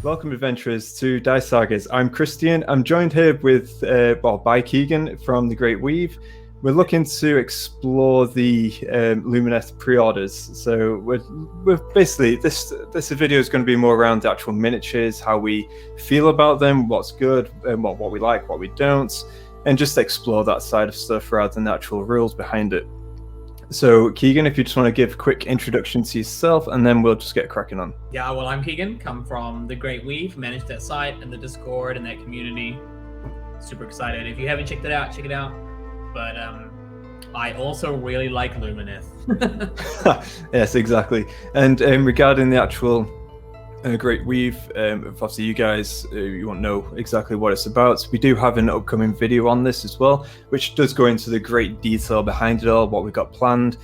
Welcome, adventurers, to Dice Sagas. I'm Christian. I'm joined here with, by Keegan from The Great Weave. We're looking to explore the Lumineth pre-orders. So we're basically, this video is going to be more around the actual miniatures, how we feel about them, what's good, and what we like, what we don't, and just explore that side of stuff rather than the actual rules behind it. So, Keegan, if you just want to give a quick introduction to yourself, and then we'll just get cracking on. Yeah, well, I'm Keegan, come from The Great Weave, manage that site and the Discord and that community. Super excited. If you haven't checked it out, check it out. But I also really like Lumineth. Yes, exactly. And regarding the actual Great Weave, obviously you guys, you won't know exactly what it's about. We do have an upcoming video on this as well, which does go into the great detail behind it all, what we've got planned,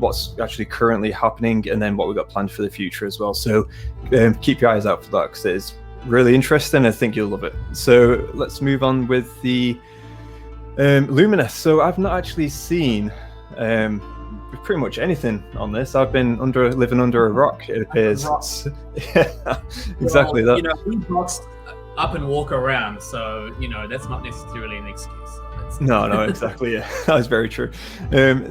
what's actually currently happening, and then what we've got planned for the future as well. So keep your eyes out for that, because it is really interesting. I think you'll love it. So let's move on with the Lumineth. So I've not actually seen pretty much anything on this. I've been living under a rock, it appears. Yeah, exactly. Well, that. We box up and walk around, so that's not necessarily an excuse. No, exactly. Yeah, that's very true.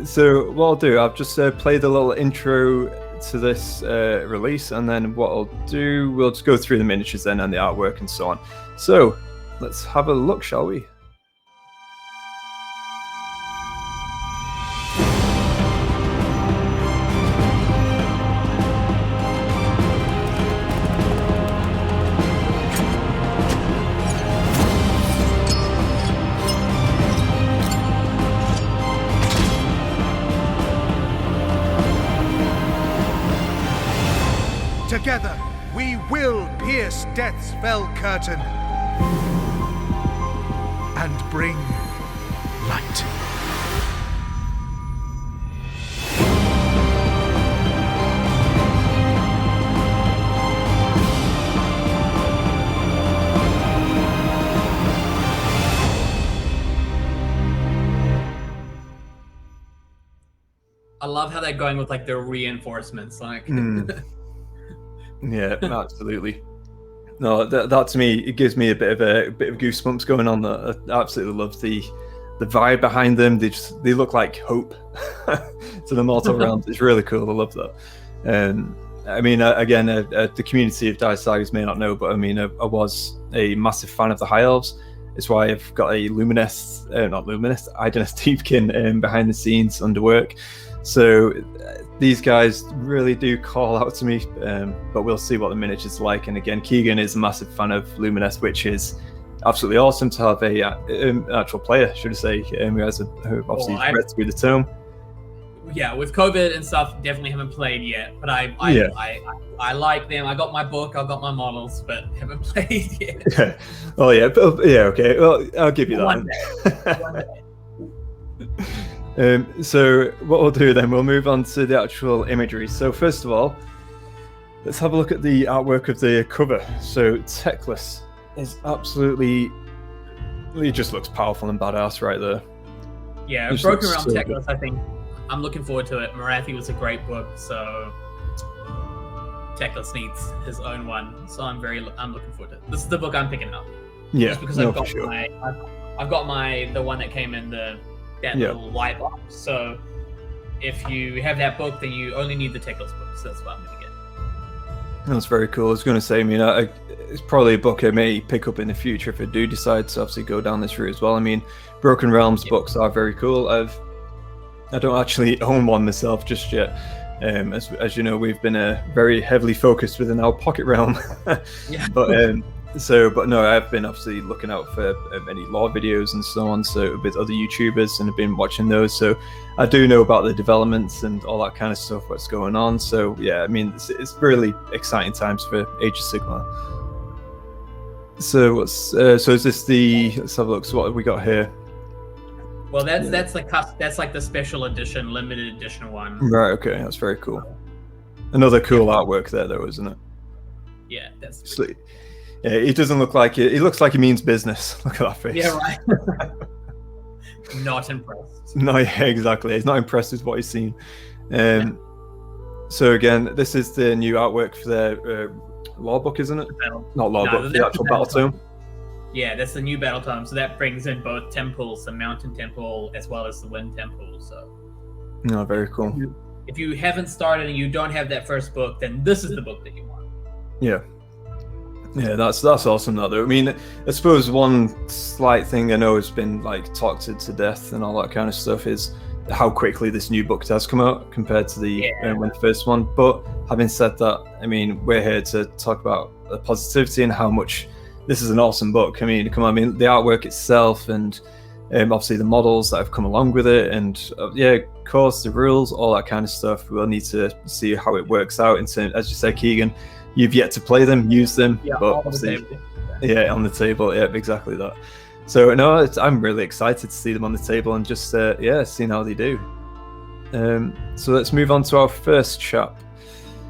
So what I'll do, I've just played a little intro to this release, and then what I'll do, we'll just go through the miniatures then and the artwork and so on. So let's have a look, shall we? Together, we will pierce death's fell curtain and bring light. I love how they're going with like the reinforcements, like. Yeah, absolutely. No, that to me, it gives me a bit of goosebumps going on. I absolutely love the vibe behind them. They look like hope to the mortal realms. It's really cool. I love that. I mean, again, the community of Dice Sagas may not know, but I mean, I was a massive fan of the High Elves. It's why I've got a Lumineth, Idoneth Deepkin behind the scenes under work. So these guys really do call out to me, but we'll see what the miniatures like. And again, Keegan is a massive fan of Lumineth, which is absolutely awesome to have an actual player, should I say, who obviously read through the tome. Yeah, with COVID and stuff, definitely haven't played yet, but I like them. I got my book, I got my models, but haven't played yet. Yeah. Oh yeah, okay. Well, I'll give you that. One day. So what we'll do then, we'll move on to the actual imagery. So first of all, let's have a look at the artwork of the cover. So Teclis is absolutely, he just looks powerful and badass right there. Yeah, Broken Realm Teclis, I think I'm looking forward to it. Marathi was a great book, so Teclis needs his own one. So I'm looking forward to it. This is the book I'm picking up. Yeah, just because I've got the one that came in that little white box. So if you have that book, then you only need the Teclis book. So that's what I'm going to get. That's very cool. I was going to say, I mean, it's probably a book I may pick up in the future if I do decide to obviously go down this route as well. I mean, Broken Realms books are very cool. I don't actually own one myself just yet. As you know, we've been very heavily focused within our Pocket Realm. Yeah. But no, I've been obviously looking out for many lore videos and so on, so with other YouTubers, and I've been watching those, so I do know about the developments and all that kind of stuff, what's going on. So yeah, I mean, it's really exciting times for Age of Sigmar. So is this let's have a look. So what have we got here? Well, that's like the special edition, limited edition one. Right. Okay, that's very cool. Another cool artwork there, though, isn't it? Yeah, that's. Yeah, he doesn't look like it. He looks like he means business. Look at that face. Yeah, right. Not impressed. No, yeah, exactly. He's not impressed with what he's seen. So again, this is the new artwork for their Law book, isn't it? Battle. Not law book, the actual battle tome. Yeah, that's the new battle tome. So that brings in both temples, the Mountain Temple as well as the Wind Temple. So, no, very cool. If you haven't started and you don't have that first book, then this is the book that you want. Yeah. Yeah, that's awesome. Though I mean, I suppose one slight thing I know has been like talked to death and all that kind of stuff is how quickly this new book does come out compared to the first one. But having said that, I mean, we're here to talk about the positivity and how much this is an awesome book. I mean, come on, I mean, the artwork itself and obviously the models that have come along with it, and of course the rules, all that kind of stuff. We'll need to see how it works out. In terms, as you said, Keegan, you've yet to play them, use them, but obviously, on the table, exactly that. So no, I'm really excited to see them on the table and just seeing how they do. So let's move on to our first chap.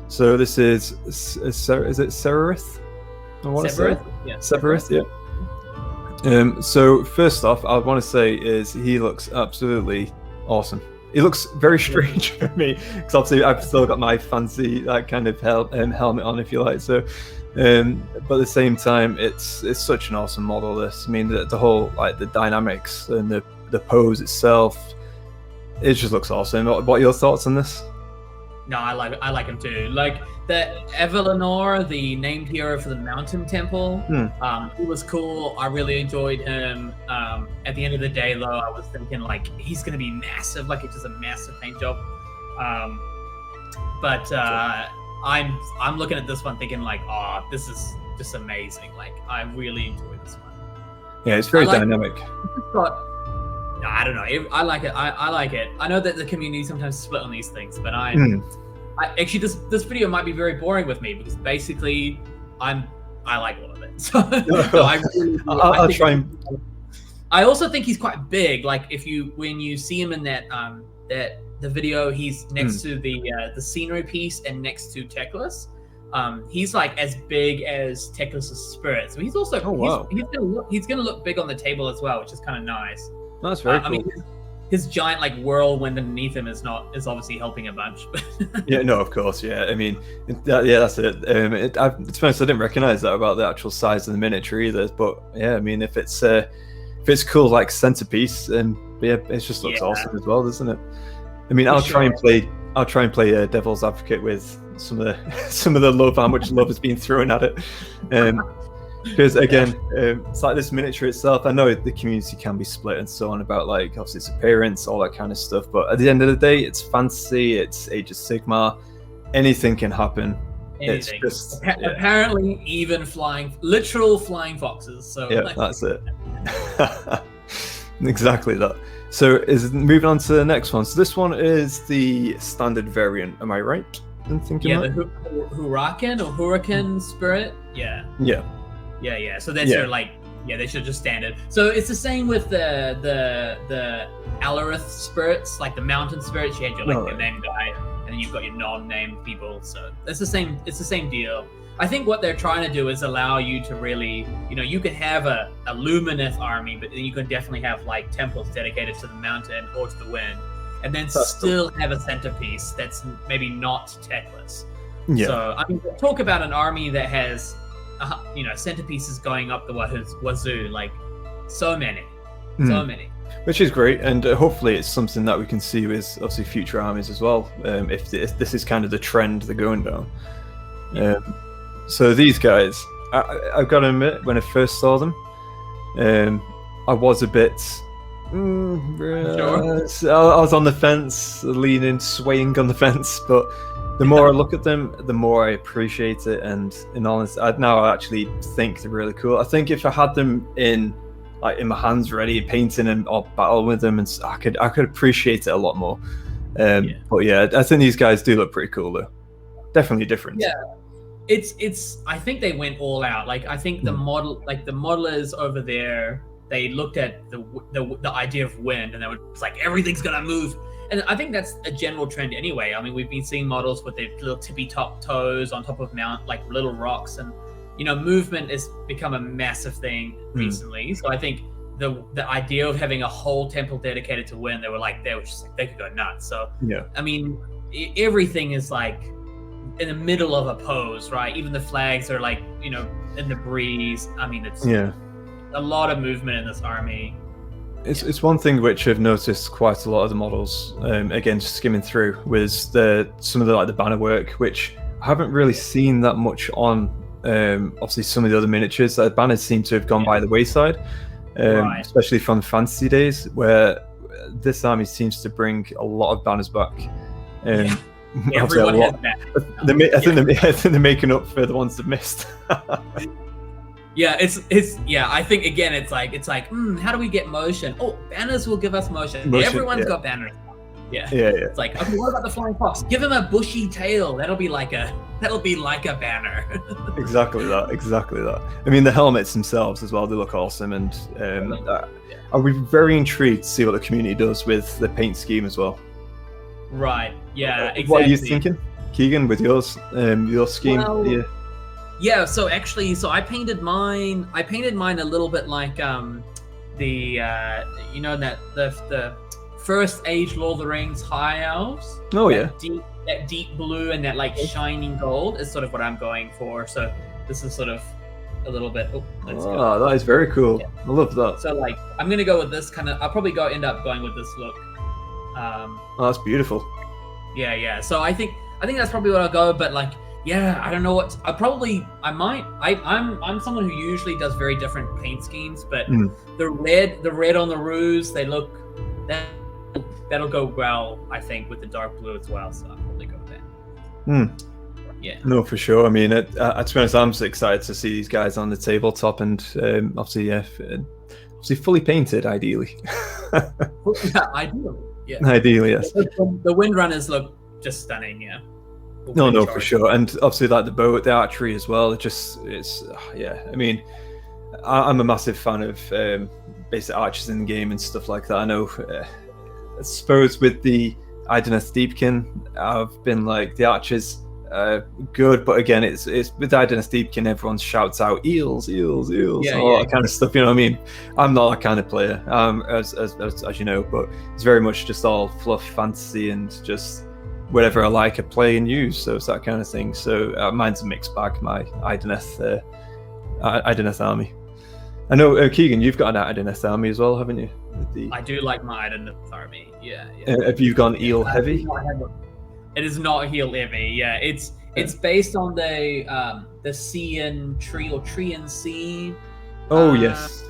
So this is it Severith? I want to say Severith, yeah. So first off, I want to say is he looks absolutely awesome. He looks very strange for me because obviously I've still got my fancy that kind of helmet on, if you like. So, but at the same time, it's such an awesome model. This, I mean, the whole like the dynamics and the pose itself, it just looks awesome. What are your thoughts on this? No, I like him too. Like the Evelinor, the named hero for the Mountain Temple, he was cool. I really enjoyed him. At the end of the day, though, I was thinking like he's gonna be massive, like it's just a massive paint job. But I'm looking at this one thinking like, oh, this is just amazing. Like I really enjoyed this one. Yeah, it's very dynamic. I don't know. I like it. I like it. I know that the community sometimes split on these things, but I actually this video might be very boring with me because basically I like all of it. So I'll try and. I also think he's quite big. Like when you see him in that the video, he's next to the scenery piece and next to Teclis. He's like as big as Teclis' spirit. So he's also he's gonna look big on the table as well, which is kind of nice. That's very cool. I mean, his giant like whirlwind underneath him is obviously helping a bunch. Yeah, no, of course, yeah. I mean, that's it. To be honest, I didn't recognize that about the actual size of the miniature either. But yeah, I mean, if it's cool like centerpiece, and it just looks awesome as well, doesn't it? I mean, I'll try and play devil's advocate with some of the love, how much love has been thrown at it. Because again, it's like this miniature itself. I know the community can be split and so on about like obviously its appearance, all that kind of stuff. But at the end of the day, it's fantasy. It's Age of Sigmar. Anything can happen. Anything. It's just apparently even literal flying foxes. So that's it. Exactly that. So moving on to the next one. So this one is the standard variant. Am I right in thinking that? The Huracan or Huracan spirit. Yeah. So that's your they should just standard. So it's the same with the Alarith spirits, like the mountain spirits. You had your the named guy, and then you've got your non-named people. So it's the same. It's the same deal. I think what they're trying to do is allow you to really, you could have a Lumineth army, but then you could definitely have like temples dedicated to the mountain or to the wind, and then still have a centerpiece that's maybe not Teclis. Yeah. So I mean, talk about an army that has, centerpieces going up the wazoo, like so many. Which is great, and hopefully it's something that we can see with obviously future armies as well. If this is kind of the trend they're going down. So these guys, I've got to admit, when I first saw them, I was a bit. I was on the fence, leaning, swaying on the fence, but the more I look at them, the more I appreciate it. And in honesty, I actually think they're really cool. I think if I had them in my hands ready, painting and or battle with them, and I could appreciate it a lot more. But yeah, I think these guys do look pretty cool though. Definitely different. Yeah. It's I think they went all out. Like I think the modelers over there, they looked at the idea of wind and they were just like, everything's gonna move. And I think that's a general trend anyway. I mean, we've been seeing models with their little tippy top toes on top of like little rocks, and movement has become a massive thing recently. So I think the idea of having a whole temple dedicated to wind, they were just like they could go nuts. So I mean, everything is like in the middle of a pose, right? Even the flags are like, you know, in the breeze. I mean, it's a lot of movement in this army. It's one thing which I've noticed quite a lot of the models, again, just skimming through, was some of the like the banner work, which I haven't really seen that much on. Obviously, some of the other miniatures, the banners seem to have gone by the wayside, especially from fantasy days, where this army seems to bring a lot of banners back. Everyone has that. I think they're making up for the ones they've missed. Yeah, I think again, it's like, how do we get motion? Oh, banners will give us motion. Everyone's got banners. Yeah. It's like, okay, what about the flying fox? Give him a bushy tail. That'll be like a banner. Exactly that. I mean, the helmets themselves as well, they look awesome, and I'll be very intrigued to see what the community does with the paint scheme as well. Right. Yeah. Exactly. What are you thinking, Keegan, with yours, your scheme? Well, yeah. So actually, I painted mine. A little bit like you know, the First Age Lord of the Rings High Elves. Oh yeah. That deep blue and that like shining gold is sort of what I'm going for. So this is sort of a little bit. Oh, that is very cool. Yeah. I love that. So like, I'm gonna go with this kind of. I'll probably end up going with this look. Oh, that's beautiful. Yeah. So I think that's probably what I'll go. But like, yeah, I don't know what. I'm someone who usually does very different paint schemes, but the red on the roofs, they look that'll go well, I think, with the dark blue as well. So I'll probably go with that. Yeah. No, for sure. I mean, to be honest, I'm so excited to see these guys on the tabletop, and obviously fully painted, ideally. Yeah, ideally. Yeah. Ideally, yes. The windrunners look just stunning. Yeah. No, for sure. And obviously, like the bow, the archery as well. I mean, I'm a massive fan of basic archers in the game and stuff like that. I know. I suppose with the Idoneth Deepkin, I've been like, the archers good, but again, it's with Idoneth Deepkin, everyone shouts out eels, all that kind of stuff. You know what I mean? I'm not that kind of player, as you know, but it's very much just all fluff, fantasy, and just whatever I like, I play and use. So it's that kind of thing. So mine's a mixed bag. My Idoneth army. I know, Keegan, you've got an Idoneth army as well, haven't you? I do like my Idoneth army. Yeah. Have you gone eel heavy? It is not heel heavy. Yeah, it's based on the Trean Tree or Trean Sea. Oh yes.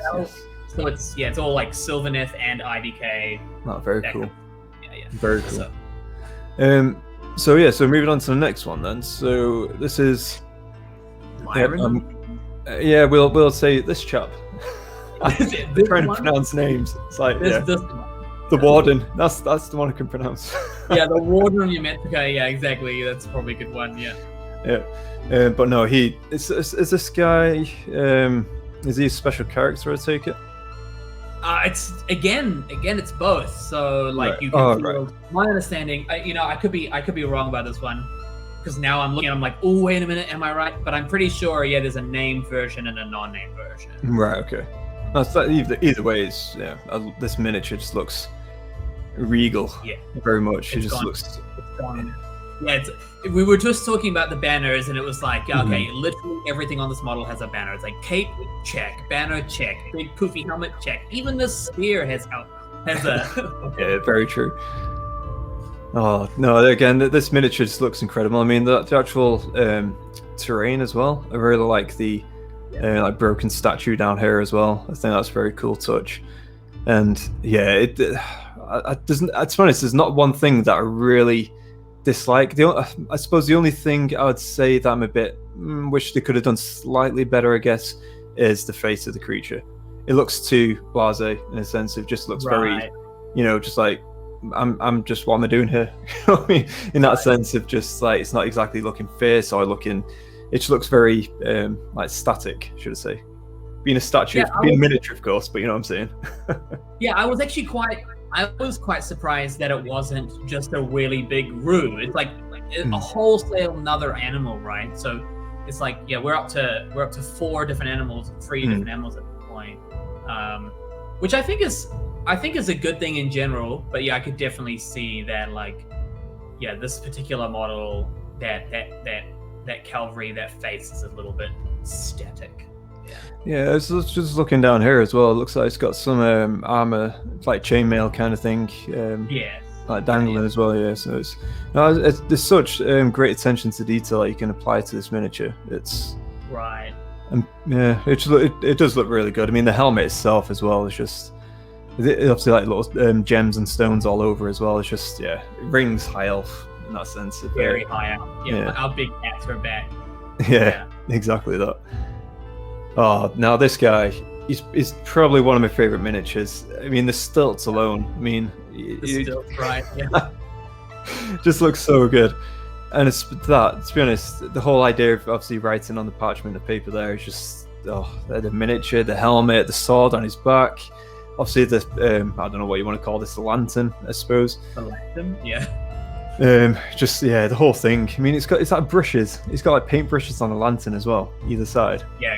So it's all like Sylvaneth and IDK. Oh, very cool. Yeah. Very cool. So moving on to the next one then. So this is Myron. We'll say this chap. I'm trying to pronounce names. It's like the Warden. That's the one I can pronounce. Yeah, the Warden on your Metrica. Yeah, exactly. That's probably a good one. Yeah. Yeah, but no, is this guy? Is he a special character? I take it. It's again, it's both. So like you can. My understanding, I could be wrong about this one, because now I'm looking. I'm like, oh, wait a minute, am I right? But I'm pretty sure. Yeah, there's a named version and a non-named version. Right. Okay. Either way, this miniature just looks regal. Yeah. Very much. It just looks. It's gone. Yeah. We were just talking about the banners, and it was like, okay, literally everything on this model has a banner. It's like cape, check, banner, check, big poofy helmet, check. Even the spear has a. Yeah, very true. Oh no! Again, this miniature just looks incredible. I mean, the actual terrain as well. I really like the like broken statue down here as well. I think that's a very cool touch. And yeah, to be honest, there's not one thing that I really dislike. I suppose the only thing I would say that I'm a bit wish they could have done slightly better, I guess, is the face of the creature. It looks too blasé in a sense. It just looks very, just like I'm just, what am I doing here? You know what I mean? In that sense of just like, it's not exactly looking fierce or looking. It just looks very like static, should I say? Being a statue, being a miniature, of course, but you know what I'm saying. Yeah, I was actually quite surprised that it wasn't just a really big roo. It's like a wholesale another animal, right? So it's like, yeah, we're up to 4 different animals, 3 different animals at this point, which I think is a good thing in general. But yeah, I could definitely see that, like, yeah, this particular model that cavalry, that face is a little bit static. Yeah, it's just looking down here as well. It looks like it's got some armor, like chainmail kind of thing. Yeah. Like dangling as well, yeah. So there's such great attention to detail that you can apply to this miniature. It's right. Yeah, it does look really good. I mean, the helmet itself as well is just obviously like little gems and stones all over as well. It's just it rings high elf in that sense. Very high elf. Yeah, our big cats are back. Yeah, exactly that. Oh, now this guy, he's probably one of my favorite miniatures. I mean, the stilts alone. I mean, the stilts, right? Yeah. Just looks so good. And it's that, to be honest, the whole idea of obviously writing on the parchment of paper there is just the miniature, the helmet, the sword on his back. Obviously, the I don't know what you want to call this, the lantern, I suppose. The lantern, yeah. The whole thing. I mean, it's like brushes. It's got like paint brushes on the lantern as well, either side. Yeah,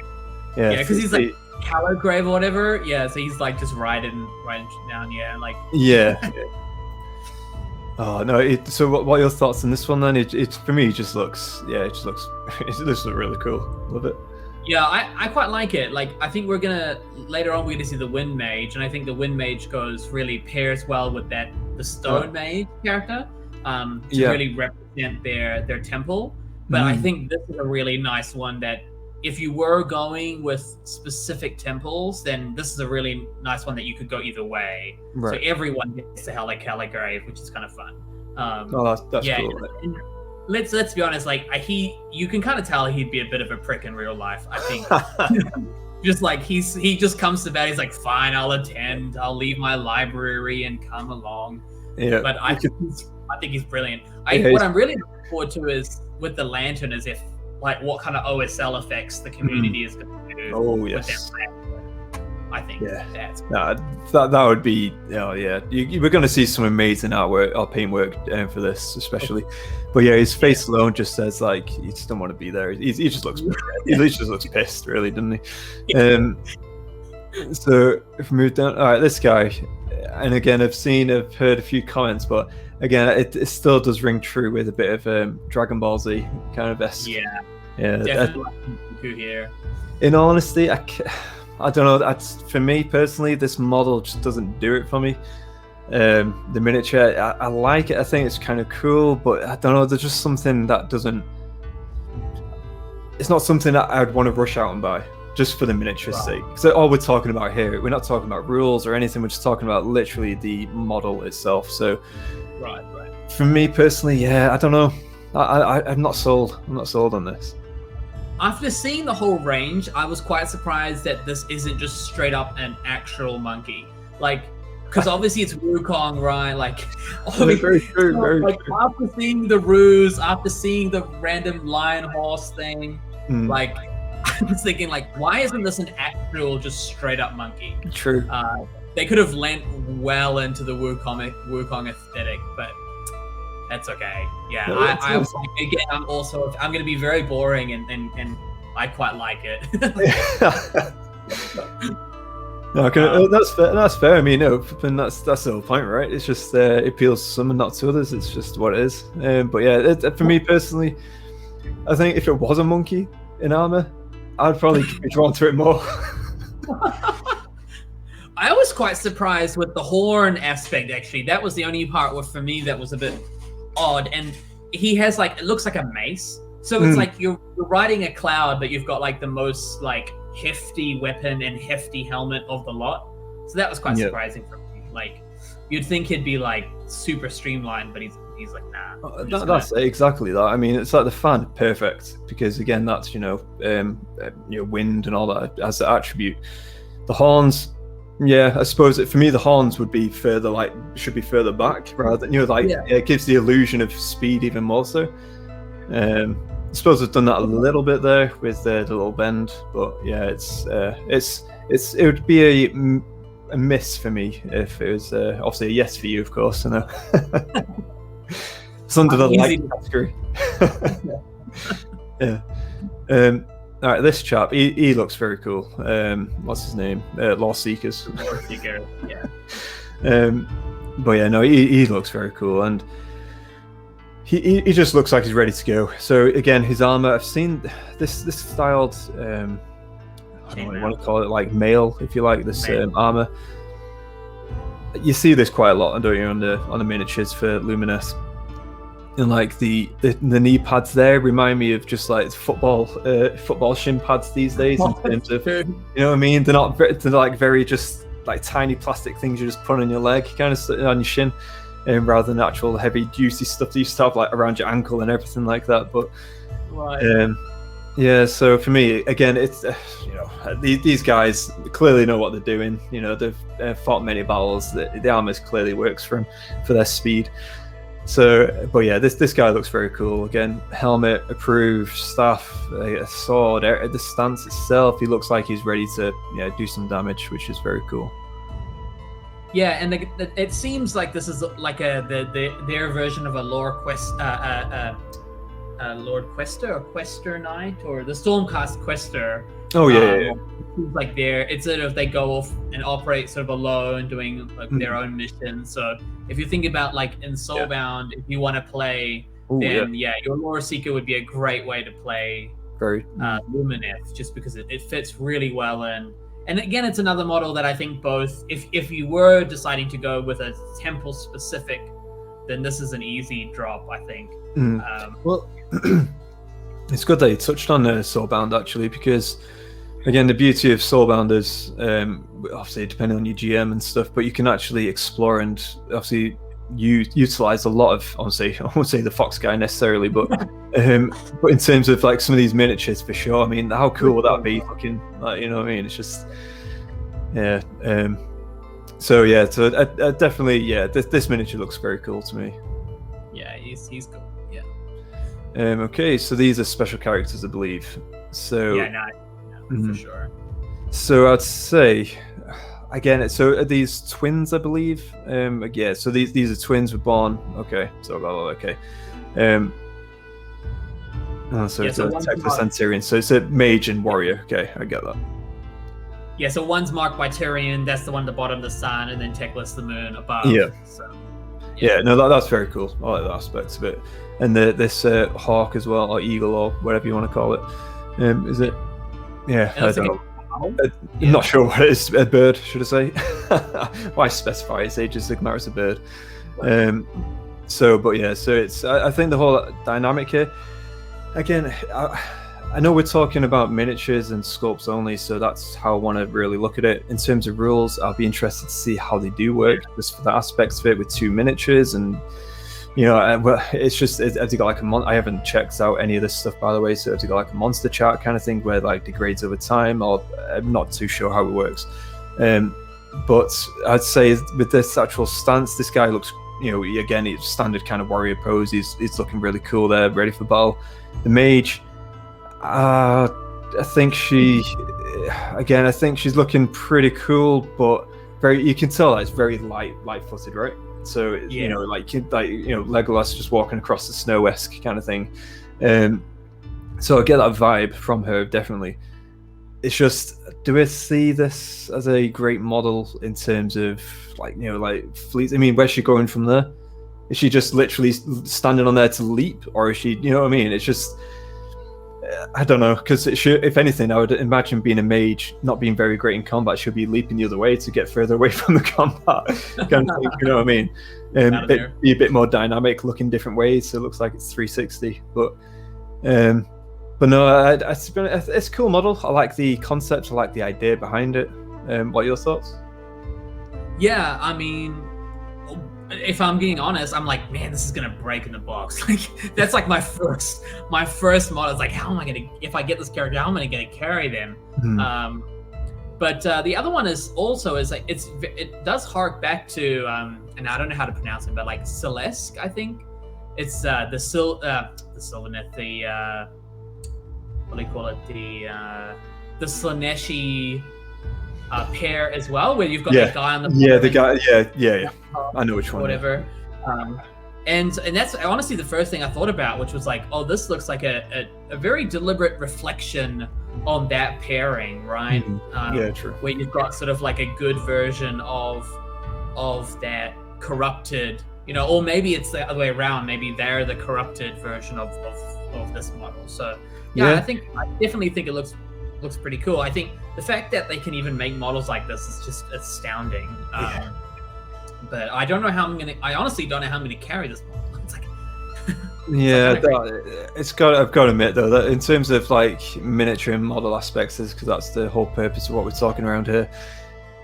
because he's like Callograve or whatever. Yeah, so he's like just riding down. Yeah, like. Yeah. Oh no! So, what are your thoughts on this one then? It for me, it just looks really cool. Love it. Yeah, I quite like it. Like, I think later on we're gonna see the Wind Mage, and I think the Wind Mage pairs well with the Stone Mage character, to really represent their temple. But I think this is a really nice one that if you were going with specific temples, then this is a really nice one that you could go either way. Right. So everyone gets to Caligrave, which is kind of fun. That's cool. Right? Let's be honest. Like you can kind of tell he'd be a bit of a prick in real life. I think, just like he just comes to bed. He's like, fine, I'll attend. I'll leave my library and come along. Yeah. But I think he's brilliant. What I'm really looking forward to is with the lantern is if. Like what kind of OSL effects the community is going to do. Oh yes, I think that would be. Oh yeah, we're going to see some amazing artwork or paintwork for this, especially. But yeah, his face alone just says like he just don't want to be there. He just looks he just looks pissed, really, doesn't he? So if we move down, all right, this guy, and again I've heard a few comments, but again it still does ring true with a bit of Dragon Ball Z kind of esque. Yeah, definitely here. In all honesty, I don't know. For me personally, this model just doesn't do it for me. The miniature, I like it. I think it's kind of cool, but I don't know. There's just something that doesn't. It's not something that I'd want to rush out and buy just for the miniature's sake. So all we're talking about here, we're not talking about rules or anything. We're just talking about literally the model itself. So, right. For me personally, I don't know. I'm not sold. I'm not sold on this. After seeing the whole range, I was quite surprised that this isn't just straight up an actual monkey. Like, because obviously it's Wukong, right? Like, very true. After seeing the ruse, after seeing the random lion horse thing, like, I was thinking, like, why isn't this an actual, just straight up monkey? True. They could have lent well into the Wukong aesthetic, but that's okay. Yeah, no, I was like, again, I'm going to be very boring, and I quite like it. No, that's fair. I mean, that's the whole point, right? It's just it appeals to some and not to others. It's just what it is. But yeah, for me personally, I think if it was a monkey in armor, I'd probably be drawn to it more. I was quite surprised with the horn aspect. Actually, that was the only part for me that was a bit odd. And he has it looks like a mace. So it's like you're riding a cloud, but you've got like the most hefty weapon and hefty helmet of the lot. So that was quite surprising for me. Like you'd think he'd be super streamlined, but he's like, nah. That's exactly that. I mean, it's like the fan, perfect, because again, that's wind and all that as the attribute. The horns, I suppose for me the horns would be should be further back rather than it gives the illusion of speed even more so. I suppose I've done that a little bit there with the little bend, but yeah, it would be a miss for me if it was obviously a yes for you, of course. I know. It's under the like category. Yeah. All right, this chap, he looks very cool. What's his name? Law Seekers. Law Seeker, yeah. But yeah, no, he looks very cool, and he just looks like he's ready to go. So again, his armor, I've seen this styled, I don't know what you want to call it, like mail, if you like, this armor. You see this quite a lot, don't you, on the miniatures for Lumineth. And like the knee pads there remind me of just like football shin pads these days, in terms of, you know what I mean? They're like very just like tiny plastic things you just put on your leg, kind of on your shin, rather than actual heavy juicy stuff that you used to have like around your ankle and everything like that. But yeah, so for me, again, it's these guys clearly know what they're doing. You know, they've fought many battles. The armor clearly works for their speed. So, but yeah, this guy looks very cool. Again, helmet approved, staff, a sword, the stance itself. He looks like he's ready to do some damage, which is very cool. Yeah, and it seems like this is like their version of a lore quest, Lord Quester or Quester Knight, or the Stormcast Quester. Oh yeah. It seems like it's sort of, they go off and operate sort of alone, doing like their own missions. So if you think about like in Soulbound, if you want to play, then your Lore Seeker would be a great way to play Lumineth, just because it fits really well in. And again, it's another model that I think both, if you were deciding to go with a temple specific, then this is an easy drop, I think. Well, it's good that you touched on Soulbound, actually, because again, the beauty of Soulbound is obviously depending on your GM and stuff, but you can actually explore and obviously utilize a lot of, obviously, I won't say the Fox guy necessarily, but in terms of like some of these miniatures, for sure. I mean, how cool would that be? Fucking, like, you know what I mean? It's just, yeah. So yeah, so I definitely, yeah, this miniature looks very cool to me. Yeah, he's cool. Yeah. Okay, so these are special characters, I believe. So yeah, for sure. So I'd say, again, so are these twins, I believe? Yeah, so these are twins were born. Okay, so okay. So it's a Teclis and Tyrion. So it's a mage and warrior. Okay, I get that. Yeah, so one's marked by Tyrion. That's the one at the bottom, the sun, and then Teclis, the moon above. Yeah. So. Yeah, no, that's very cool. I like the aspects of it, and this hawk as well, or eagle, or whatever you want to call it. Is it? Yeah, I don't know. I'm not sure what it is. A bird, should I say? Why specify its age as Sigmar as a bird? So it's. I think the whole dynamic here. Again, I know we're talking about miniatures and sculpts only, so that's how I want to really look at it. In terms of rules, I'll be interested to see how they do work, just for the aspects of it with two miniatures, and it's just, have you got like I haven't checked out any of this stuff, by the way, so have you got like a monster chart kind of thing where like degrades over time, or I'm not too sure how it works. But I'd say with this actual stance, this guy looks, again, it's standard kind of warrior pose. He's looking really cool there, ready for battle. The mage, I think she's looking pretty cool, but you can tell that it's very light-footed, right? So Legolas just walking across the snow-esque kind of thing. So I get that vibe from her, definitely. It's just, do I see this as a great model in terms of like fleets? I mean, where's she going from there? Is she just literally standing on there to leap, or is she, you know what I mean? It's just, I don't know, because if anything, I would imagine being a mage, not being very great in combat, she'll be leaping the other way to get further away from the combat kind of thing, you know what I mean? Be a bit more dynamic, look in different ways, so it looks like it's 360. But no, it's a cool model. I like the concept, I like the idea behind it. What are your thoughts? Yeah, I mean, if I'm being honest, I'm like, man, this is gonna break in the box. Like, that's like my first model. It's like, how am I gonna, if I get this character, how am I gonna carry them? But the other one is like, it does hark back to, and I don't know how to pronounce it, but like Celeste, I think it's the Sylvaneth, what do you call it? The Slaneshi pair as well, where you've got that guy on the I know which one. Whatever. And that's honestly the first thing I thought about, which was like, oh, this looks like a very deliberate reflection on that pairing, right? True. Where you've got sort of like a good version of that corrupted, or maybe it's the other way around. Maybe they're the corrupted version of this model. So I definitely think it looks pretty cool. I think the fact that they can even make models like this is just astounding. But I don't know how I honestly don't know how I'm gonna carry this model. It's like I've got to admit though that in terms of like miniature and model aspects, because that's the whole purpose of what we're talking around here.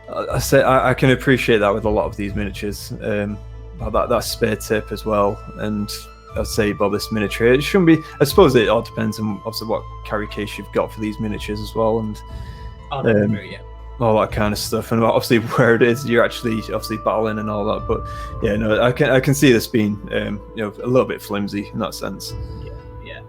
I can appreciate that with a lot of these miniatures. That spare tip as well, and I'd say about this miniature, it shouldn't be. I suppose it all depends on obviously what carry case you've got for these miniatures as well, and all that kind of stuff, and obviously where it is you're actually obviously battling and all that. But I can see this being a little bit flimsy in that sense. Yeah.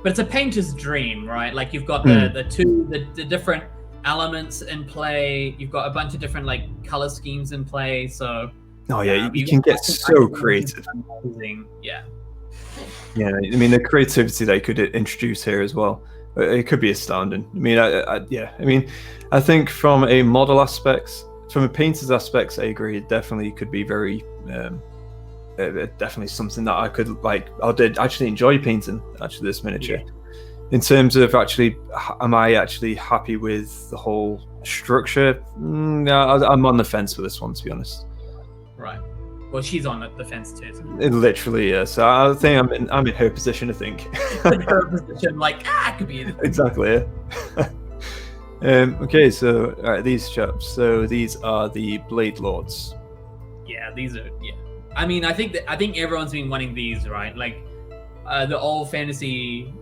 But it's a painter's dream, right? Like you've got the different elements in play. You've got a bunch of different like color schemes in play. So you can get so creative. Yeah. Yeah, I mean the creativity they could introduce here as well. It could be astounding. I mean, I think from a model aspects, from a painter's aspects, I agree. It definitely could be very, definitely something that I could like. I did actually enjoy painting this miniature. Yeah. In terms of actually, am I actually happy with the whole structure? I'm on the fence with this one, to be honest. Right. Well, she's on the fence too. It literally is. So I think I'm in her position. I think. Her position, like it could be anything. Exactly. Yeah. Okay, so all right, these chaps. So these are the Blade Lords. Yeah, these are. Yeah. I mean, I think everyone's been wanting these, right? Like the old fantasy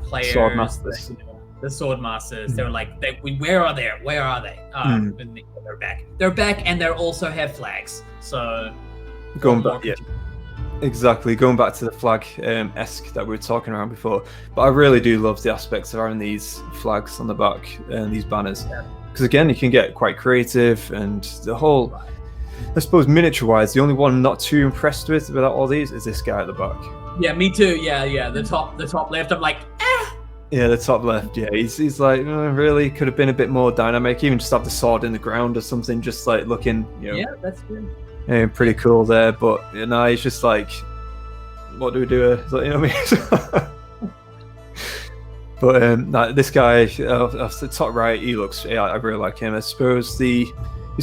players, Sword Masters. The Sword Masters. They're like, where are they? Where are they? And they're back. They're back, and they also have flags. So. Going back, exactly. Going back to the flag esque that we were talking around before, but I really do love the aspects around these flags on the back and these banners, because again, you can get quite creative, and the whole, I suppose, miniature-wise, the only one I'm not too impressed with about all these is this guy at the back. Yeah, me too. Yeah. The top left. I'm like, Yeah, the top left. Yeah, he's like, really could have been a bit more dynamic. Even just have the sword in the ground or something, just like looking, Yeah, that's good. Pretty cool there, but he's just like, what do we do here? So, what I mean? But this guy off the top right, he looks. Yeah, I really like him. I suppose he's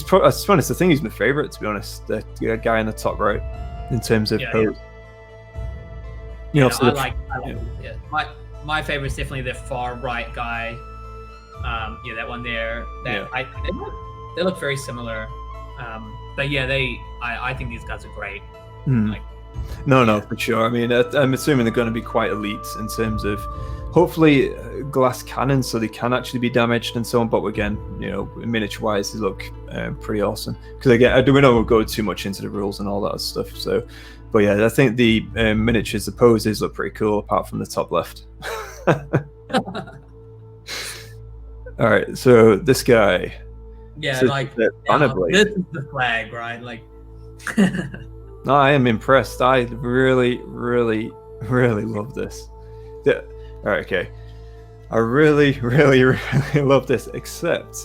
probably. To be honest, I think he's my favorite. To be honest, the guy in the top right, in terms of pose. I like. My favorite is definitely the far right guy. That one there. They look very similar. But I think these guys are great. Like, no, for sure. I mean, I'm assuming they're going to be quite elite in terms of, hopefully, glass cannons, so they can actually be damaged and so on. But again, miniature-wise, they look pretty awesome. Because again, we don't go too much into the rules and all that stuff. So, but yeah, I think the miniatures, the poses look pretty cool, apart from the top left. All right, so this guy. Yeah, so like this is the flag, right? Like, no, I am impressed. I really, really, really love this. All right, okay. I really, really, really love this. Except,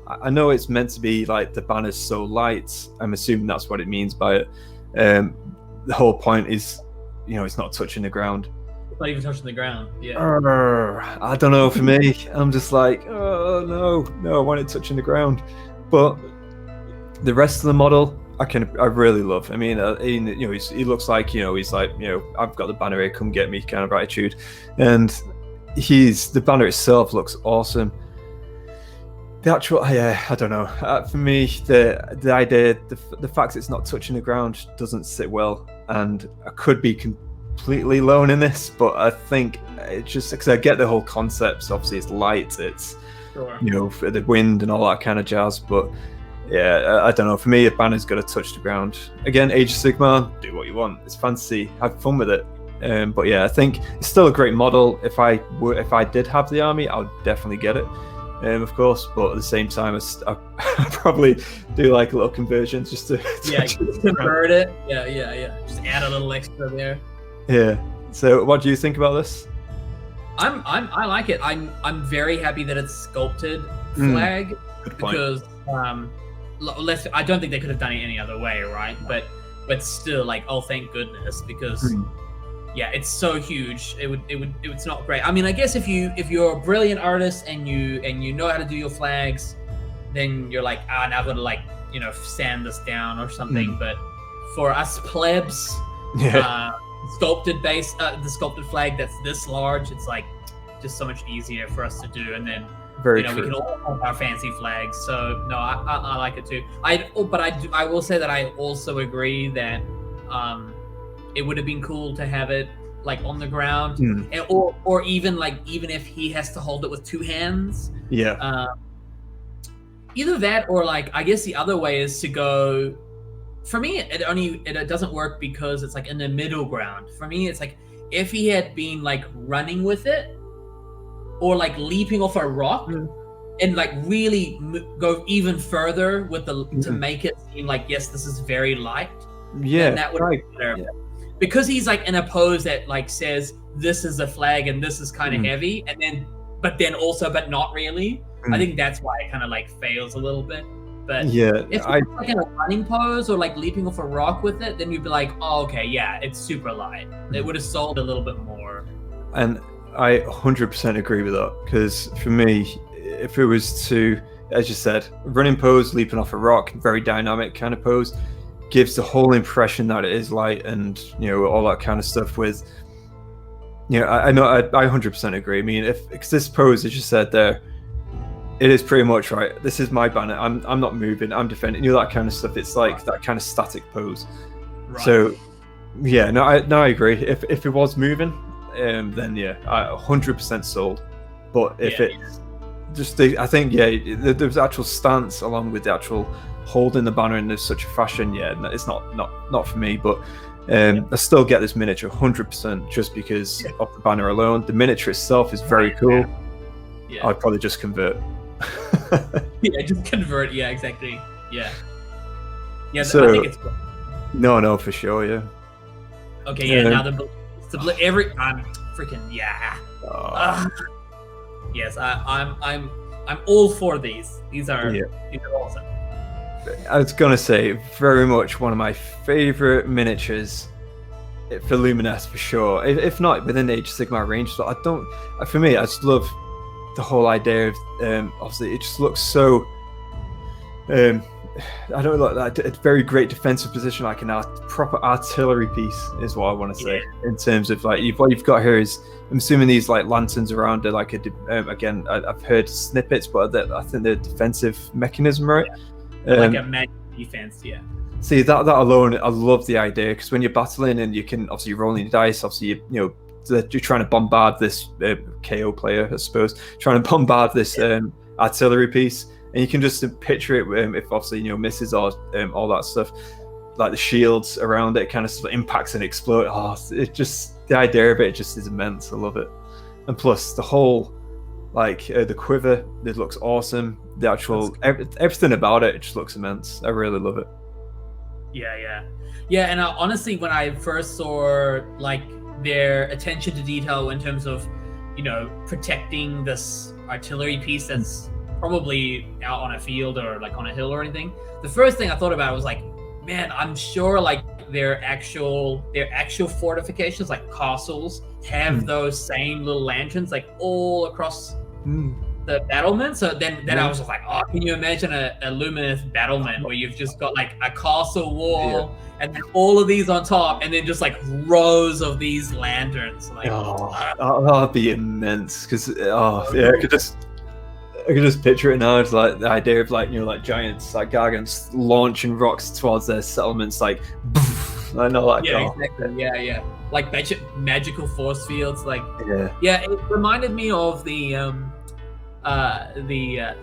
I know it's meant to be like the banner's so light. I'm assuming that's what it means by it. The whole point is, it's not touching the ground. It's not even touching the ground. Yeah. I don't know. For me, I'm just like, oh no, I want it touching the ground. But the rest of the model, I really love. I mean, he looks like, he's like, I've got the banner here, come get me kind of attitude, and the banner itself looks awesome. The actual, I don't know. For me, the idea, the fact it's not touching the ground doesn't sit well, and I could be completely alone in this, but I think it's just because I get the whole concept. Obviously, it's light, it's for the wind and all that kind of jazz. But yeah, I don't know. For me, a banner's got to touch the ground. Again, Age of Sigmar, do what you want. It's fantasy, have fun with it. But yeah, I think it's still a great model. If I did have the army, I would definitely get it. Of course, but at the same time, I probably do like a little conversions just to convert it. Yeah. Just add a little extra there. Yeah. So, what do you think about this? I like it. I'm very happy that it's sculpted flag, because I don't think they could have done it any other way, right? But but still, like, oh, thank goodness, because yeah, it's so huge. It's not great. I mean, I guess if you're a brilliant artist and you know how to do your flags, then you're like, now I've got to, like, you know, sand this down or something. But for us plebs, the sculpted flag that's this large, it's like just so much easier for us to do. And then we can all have our fancy flags. So no, I like it too. I will say that I also agree that it would have been cool to have it like on the ground, or even if he has to hold it with two hands. Either that, or like, I guess the other way is to go. For me, it doesn't work because it's like in the middle ground. For me, it's like if he had been like running with it, or like leaping off a rock, and like really go even further with to make it seem like, yes, this is very light. Then that would be better. Because he's like in a pose that like says this is a flag and this is kind of heavy, but not really. I think that's why it kind of like fails a little bit. But if it's like in a running pose or like leaping off a rock with it, then you'd be like, oh, okay, yeah, it's super light. It would have sold a little bit more. And I 100% agree with that, because for me, if it was to, as you said, running pose, leaping off a rock, very dynamic kind of pose, gives the whole impression that it is light and, you know, all that kind of stuff with, you know, I 100% agree. I mean, because this pose, as you said there, it is pretty much right. This is my banner. I'm not moving. I'm defending. You know, that kind of stuff. It's like that kind of static pose. Right. So, yeah, I agree. If it was moving, then yeah, I 100% sold. But if it's just, I think there's actual stance along with the actual holding the banner in such a fashion. Yeah, it's not for me. But I still get this miniature 100% just because of the banner alone. The miniature itself is very cool. Yeah. I'd probably just convert. Just convert. Yeah, exactly. Yeah. So, I think it's cool. No, for sure. Yeah. Okay. Yeah. Now I'm freaking yes, I'm all for these. These are awesome. I was gonna say, very much one of my favorite miniatures for Lumineth for sure. If not within the Age of Sigmar range, so for me, I just love the whole idea of obviously it just looks so I don't know, like that. A very great defensive position, like a proper artillery piece is what I want to say. In terms of like what you've got here is, I'm assuming these like lanterns around are like again, I've heard snippets, but I think they're defensive mechanism, right? Like a magic defense, See that alone, I love the idea, because when you're battling and you can obviously rolling dice, obviously you're trying to bombard this KO player, I suppose, trying to bombard this artillery piece, and you can just picture it if obviously misses or all that stuff, like the shields around it kind of impacts and explode. It just, the idea of it just is immense. I love it. And plus the whole the quiver, it looks awesome. The actual everything about it just looks immense. I really love it. And honestly, when I first saw their attention to detail in terms of protecting this artillery piece that's probably out on a field or like on a hill or anything, the first thing I thought about was man, I'm sure their actual fortifications, like castles, have those same little lanterns all across the battlement. So then I was just can you imagine a Lumineth battlement where you've just got a castle wall and then all of these on top, and then just rows of these lanterns. That'd be immense. Because I could just picture it now. It's like the idea of giants, gargants launching rocks towards their settlements. I know that. Exactly. Like magical force fields. It reminded me of the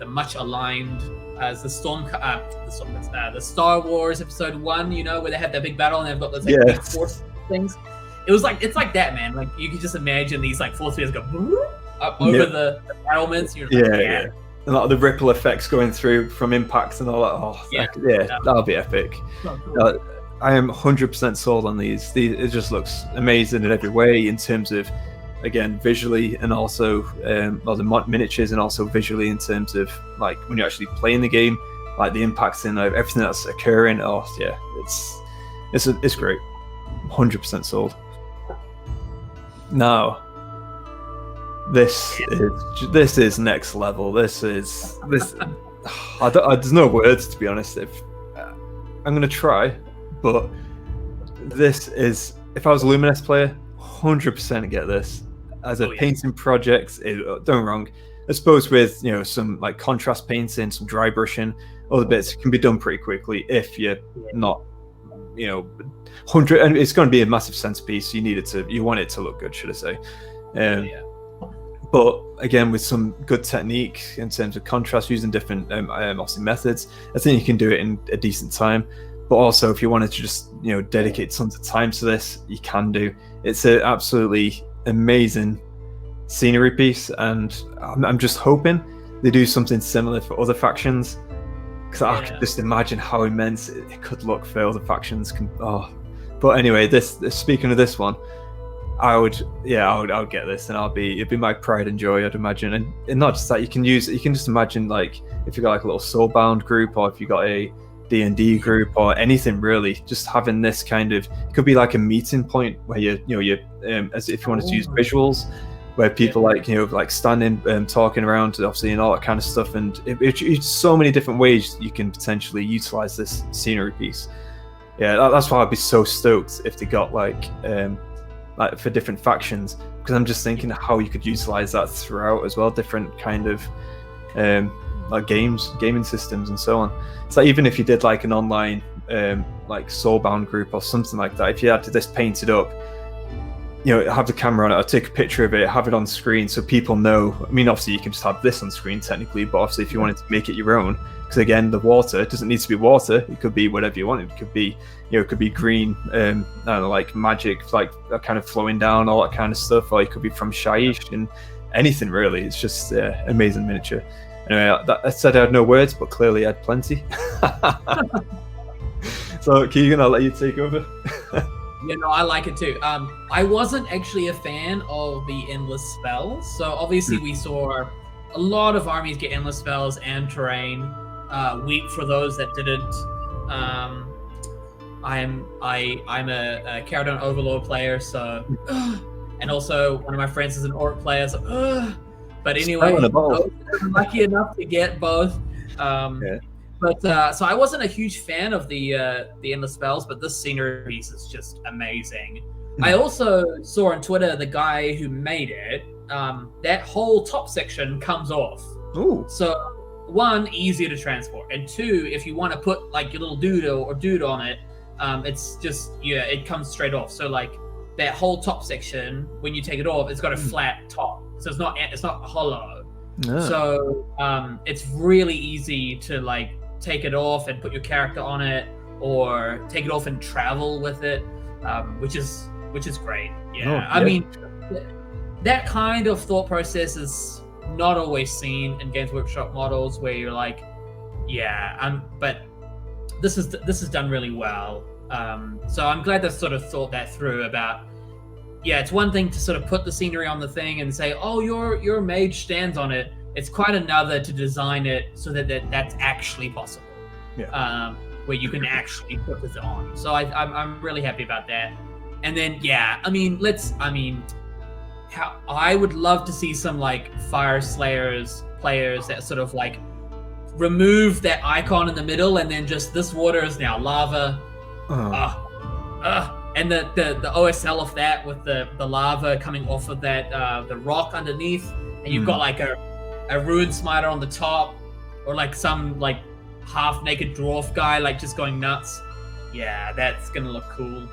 much aligned as the the Star Wars Episode 1, where they had that big battle and they've got those big force things. It's like that, man. You can just imagine these force fields go up over the battlements. And the ripple effects going through from impacts and all that. That'll be epic. Oh, cool. I am 100% sold on these. It just looks amazing in every way, in terms of, again, visually, and also the miniatures, and also visually in terms of when you're actually playing the game, the impacts in everything that's occurring. It's great. 100% sold. Now, this is next level. This. There's no words, to be honest. I'm gonna try, but this is. If I was a Lumineth player, 100% get this as a painting project. Don't get me wrong. I suppose with some like contrast painting, some dry brushing, other bits can be done pretty quickly if you're not 100. And it's going to be a massive centerpiece. You want it to look good, should I say? But again, with some good technique in terms of contrast, using different obviously methods, I think you can do it in a decent time. But also, if you wanted to just dedicate tons of time to this, you can do. It's an absolutely amazing scenery piece, and I'm just hoping they do something similar for other factions, because I can just imagine how immense it could look for other factions. But anyway, speaking of this one, I would get this, and it'd be my pride and joy, I'd imagine. And not just that, you can just imagine, like, if you got like a little soulbound group, or if you got a D&D group, or anything really, just having this kind of, it could be like a meeting point where you as if you wanted to use visuals, where people like standing and talking around, obviously, and all that kind of stuff. And it's so many different ways you can potentially utilize this scenery piece. That's why I'd be so stoked if they got like for different factions, because I'm just thinking how you could utilize that throughout as well, different kind of like gaming systems and so on. So even if you did like an online like soulbound group or something like that, if you had this painted up, have the camera on it, or take a picture of it, have it on screen so people know. I mean, obviously you can just have this on screen technically, but obviously if you wanted to make it your own, because again, the water, it doesn't need to be water, it could be whatever you want. It could be it could be green, I don't know, like magic, like kind of flowing down, all that kind of stuff, or it could be from Shaiish, and anything really. It's just amazing miniature. Anyway, I said I had no words, but clearly I had plenty. So Keegan, I'll let you take over. I like it too. I wasn't actually a fan of the endless spells. So obviously we saw a lot of armies get endless spells and terrain. Weep for those that didn't. I'm a Caradon Overlord player, so and also one of my friends is an Orc player, so but anyway, I'm lucky enough to get both. But so I wasn't a huge fan of the endless spells, but this scenery piece is just amazing. I also saw on Twitter the guy who made it. That whole top section comes off. Ooh. So one, easier to transport, and two, if you want to put like your little dude on it, it's just it comes straight off. So like that whole top section, when you take it off, it's got a flat top, so it's not hollow. No. So it's really easy to like take it off and put your character on it, or take it off and travel with it, which is great. I mean, that kind of thought process is not always seen in Games Workshop models, where you're like, but this is done really well. So I'm glad they sort of thought that through about. It's one thing to sort of put the scenery on the thing and say, oh, your mage stands on it. It's quite another to design it so that's actually possible. Where you can actually put this on. So I'm really happy about that. And then I would love to see some like Fire Slayers players that sort of like remove that icon in the middle, and then just this water is now lava. And the OSL of that with the lava coming off of that the rock underneath, and you've got like a Ruin Smiter on the top, or like some like half naked dwarf guy like just going nuts. That's gonna look cool.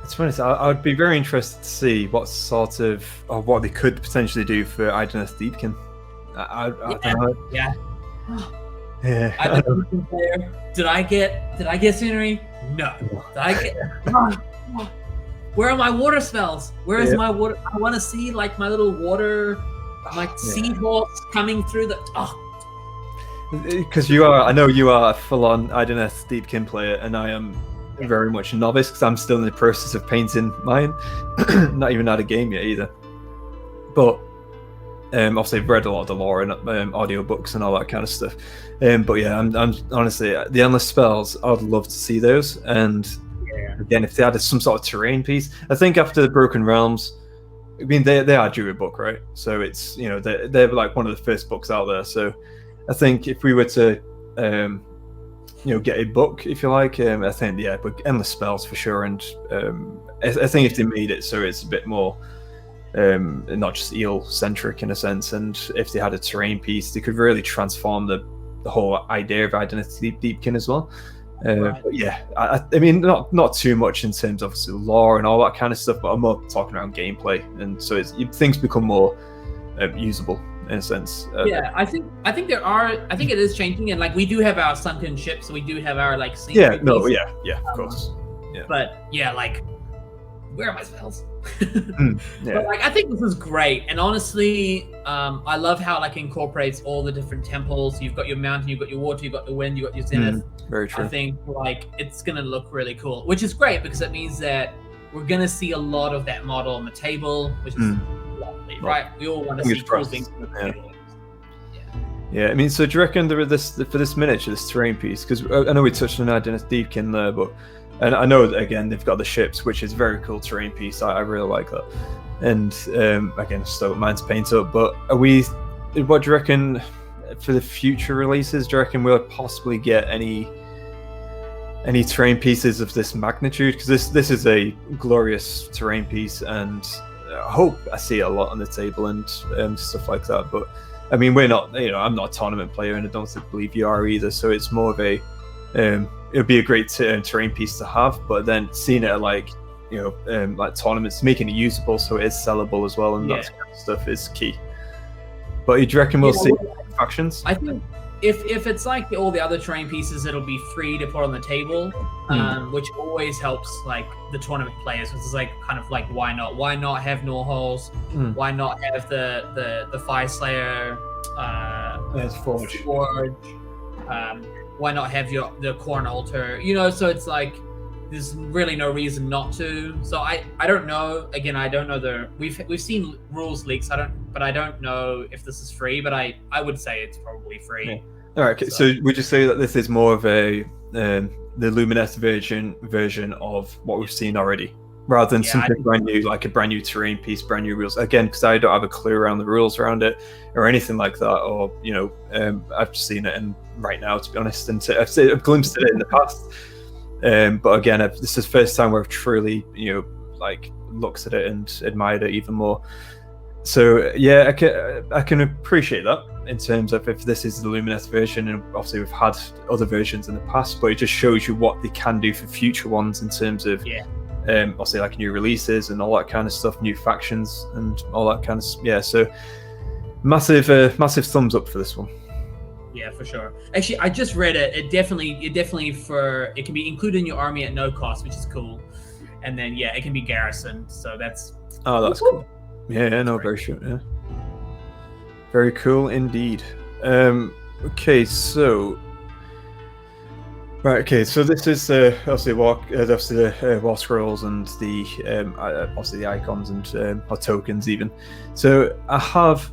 It's funny. I would be very interested to see what sort of, or what they could potentially do for Idoneth Deepkin. I don't know. Yeah. I'm a Deepkin player. Did I get scenery? No. Did I get? Where are my water spells? Where is my water? I want to see like my little water, like seahorse coming through the. Because I know you are a full-on Idoneth Deepkin player, and I am very much a novice because I'm still in the process of painting mine. Not even out of game yet either. But obviously I've read a lot of the lore and audiobooks and all that kind of stuff. But I'm honestly, the endless spells, I'd love to see those. And again, if they added some sort of terrain piece, I think after the Broken Realms, I mean they are due a book, right? So it's they're like one of the first books out there. So I think if we were to get a book, if you like, I think but endless spells for sure, and I think if they made it so it's a bit more not just eel centric in a sense, and if they had a terrain piece, they could really transform the whole idea of Identity Deepkin as well. But yeah, I mean, not too much in terms of lore and all that kind of stuff, but I'm more talking around gameplay, and so things become more usable in a sense. I think it is changing, and like we do have our sunken ships, so we do have our like of course, but like where are my spells? But like I think this is great, and honestly, I love how like incorporates all the different temples. You've got your mountain, you've got your water, you've got the wind, you've got your zenith. Very true. I think like it's gonna look really cool, which is great because it means that we're gonna see a lot of that model on the table, which is lovely, right? We all want to see cool things on the table. Yeah, I mean, so do you reckon for this miniature, this terrain piece? Because I know we touched on Identity Deepkin there, but. And I know, again, they've got the ships, which is a very cool terrain piece. I really like that. And again, so mine's paint up. But what do you reckon for the future releases? Do you reckon we'll possibly get any terrain pieces of this magnitude? Because this is a glorious terrain piece, and I hope I see it a lot on the table and stuff like that. But I mean, we're not, I'm not a tournament player, and I don't believe you are either. So it's more of a it would be a great terrain piece to have, but then seeing it at like tournaments, making it usable so it is sellable as well, and that kind of stuff is key. But do you reckon we'll see factions? I think if it's like all the other terrain pieces, it'll be free to put on the table, which always helps like the tournament players. Which is like kind of like why not? Why not have Norholes? Why not have the Fire Slayer? Forge. Why not have the Corn Altar? So it's like there's really no reason not to. So I don't know. Again, I don't know we've seen rules leaks. But I don't know if this is free. But I would say it's probably free. Yeah. All right. Okay. So would you say that this is more of the Lumineth version of what we've seen already, rather than something brand new, like a brand new terrain piece, brand new rules? Again, because I don't have a clue around the rules around it or anything like that, or I've just seen it right now, to be honest, and I've glimpsed it in the past. But again, this is the first time where I've truly, like looked at it and admired it even more. So yeah, I can appreciate that in terms of if this is the Lumineth version, and obviously we've had other versions in the past, but it just shows you what they can do for future ones in terms of obviously like new releases and all that kind of stuff, new factions and all that kind of so massive thumbs up for this one. Yeah, for sure. Actually, I just read it. It definitely it can be included in your army at no cost, which is cool. And then it can be garrisoned. So that's cool. Yeah, no, very sure. Yeah, very cool indeed. Okay, so this is obviously the War Scrolls and the obviously the icons and or tokens even. So I have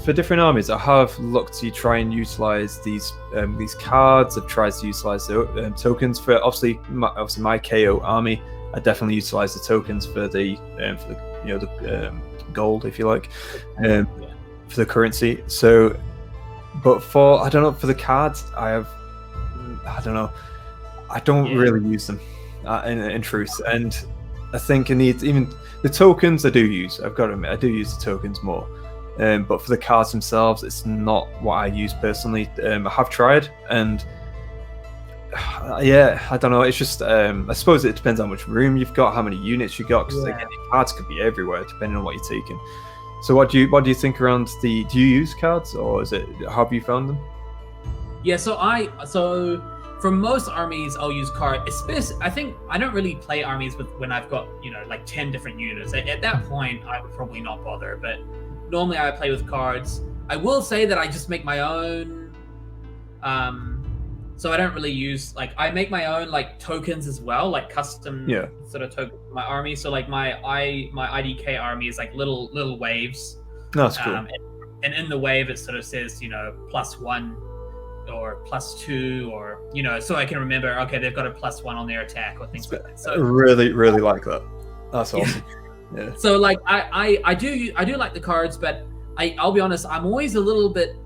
for different armies, I have looked to try and utilize these cards. I've tried to utilize the tokens for obviously my KO army. I definitely utilize the tokens for the gold, if you like, for the currency. So, but for for the cards, I don't really use them in truth, and I think it needs even the tokens. I do use. I've got to admit, I do use the tokens more. But for the cards themselves, it's not what I use personally. I have tried, and I don't know. It's just I suppose it depends how much room you've got, how many units you got, because again, the cards could be everywhere depending on what you're taking. So what do you think around do you use cards, or how have you found them? Yeah, so for most armies, I'll use cards. Especially, I think I don't really play armies when I've got like 10 different units. At that point, I would probably not bother. But normally, I play with cards. I will say that I just make my own. So I don't really use I make my own tokens as well, like custom sort of tokens for my army. So like my IDK army is like little waves. That's cool. And in the wave, it sort of says +1. or +2, or so I can remember. Okay, they've got a +1 on their attack or things like that. So I really like that. That's awesome. Yeah. So like I do like the cards, but I'll be honest, I'm always a little bit.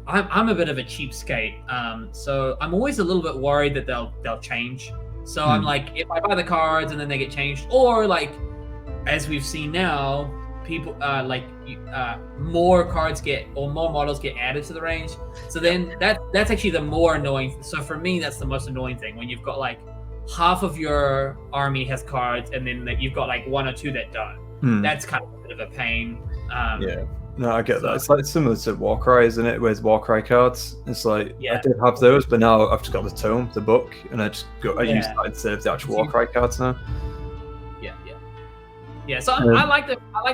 I'm a bit of a cheapskate, so I'm always a little bit worried that they'll change. So I'm like, if I buy the cards and then they get changed, or like as we've seen now, people more cards more models get added to the range. So then that's actually the more annoying. So for me, that's the most annoying thing, when you've got like half of your army has cards and then you've got like 1 or 2 that don't. That's kind of a bit of a pain. Yeah. No, I get that. It's like similar to Warcry, isn't it? Where's Warcry cards? It's like I did have those, but now I've just got the tome, the book, and I use that instead of the actual Warcry cards now. Yeah. So I like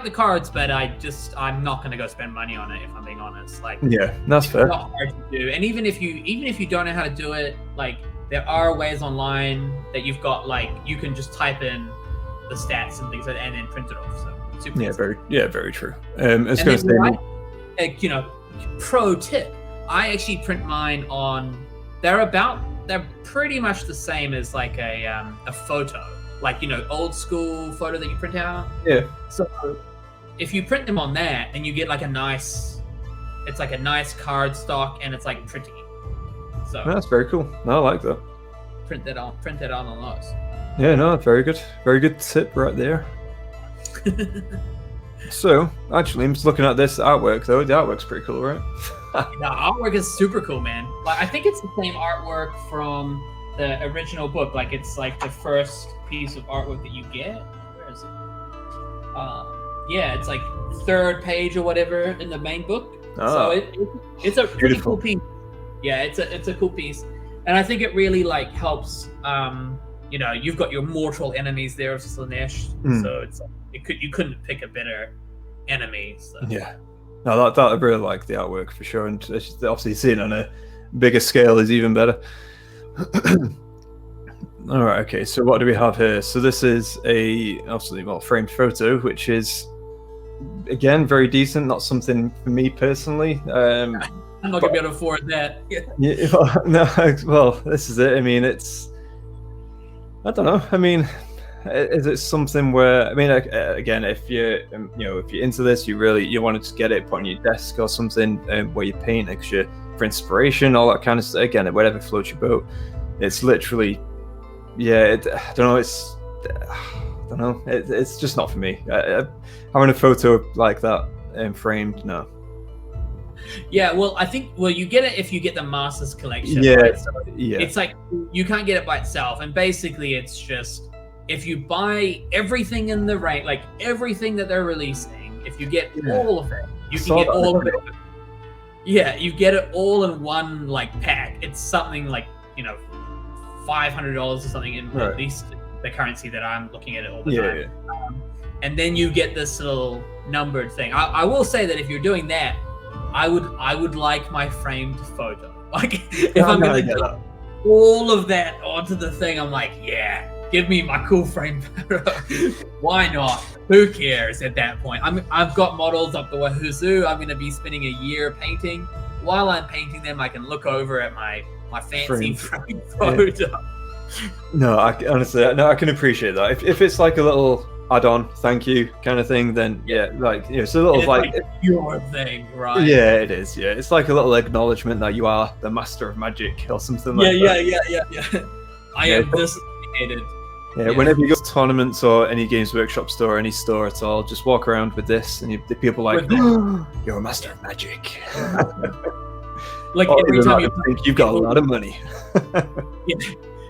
the cards, but I'm not going to go spend money on it, if I'm being honest. Like, yeah, that's fair. It's not hard to do, and even if you don't know how to do it, like there are ways online that you've got, like you can just type in the stats and things like that, and then print it off. So super easy. Very true. It's going to say, pro tip. I actually print mine on. They're pretty much the same as like a photo. Like, old school photo that you print out. Yeah. So if you print them on that, then you get like it's like a nice card stock, and it's like pretty. So that's very cool. No, I like that. Print that on those. Yeah, no, very good. Very good tip right there. So, actually, I'm just looking at this artwork though. The artwork's pretty cool, right? The artwork is super cool, man. Like, I think it's the same artwork from the original book. Like, it's like the first piece of artwork that you get. Where is it? It's like 3rd page or whatever in the main book. So it's a pretty cool piece. Yeah, it's a cool piece, and I think it really like helps. You've got your mortal enemies there of Slaanesh, so it's you couldn't pick a better enemy. So. Yeah. No, that I really like the artwork for sure, and obviously seeing it on a bigger scale is even better. All right, okay. So what do we have here? So this is obviously framed photo, which is again very decent. Not something for me personally. I'm not gonna be able to afford that. This is it. I mean, I don't know. I mean, is it something where, I mean, again, if you're into this, you want to just get it, put on your desk or something, where you paint, for inspiration, all that kind of stuff. Again, whatever floats your boat. It's literally, I don't know. I don't know. It's just not for me. Having a photo like that framed, no. Yeah, well, I think you get it if you get the Masters Collection. Yeah, right? So it's like you can't get it by itself, and basically it's just if you buy everything in the range, like everything that they're releasing, if you get all of it, you can get all of it. Yeah, you get it all in one like pack. It's something like $500 or something in at least the currency that I'm looking at it all the time. Yeah. And then you get this little numbered thing. I will say that if you're doing that, I would like my framed photo. Like if I'm gonna get all of that onto the thing, I'm like, yeah, give me my cool framed photo. Why not? Who cares at that point? I've got models up the wazoo. I'm gonna be spending a year painting. While I'm painting them, I can look over at my fancy framed photo. Yeah. No, I can appreciate that. If it's like a little add-on, thank you kind of thing, then it's a little like your thing, right? Yeah, it is. Yeah, it's like a little acknowledgement that you are the master of magic or something like that. Yeah. I am this dedicated. Yeah, whenever you go to tournaments or any Games Workshop store, any store at all, just walk around with this, and the people are like, you're a master of magic. Like every time you think you've got a lot of money.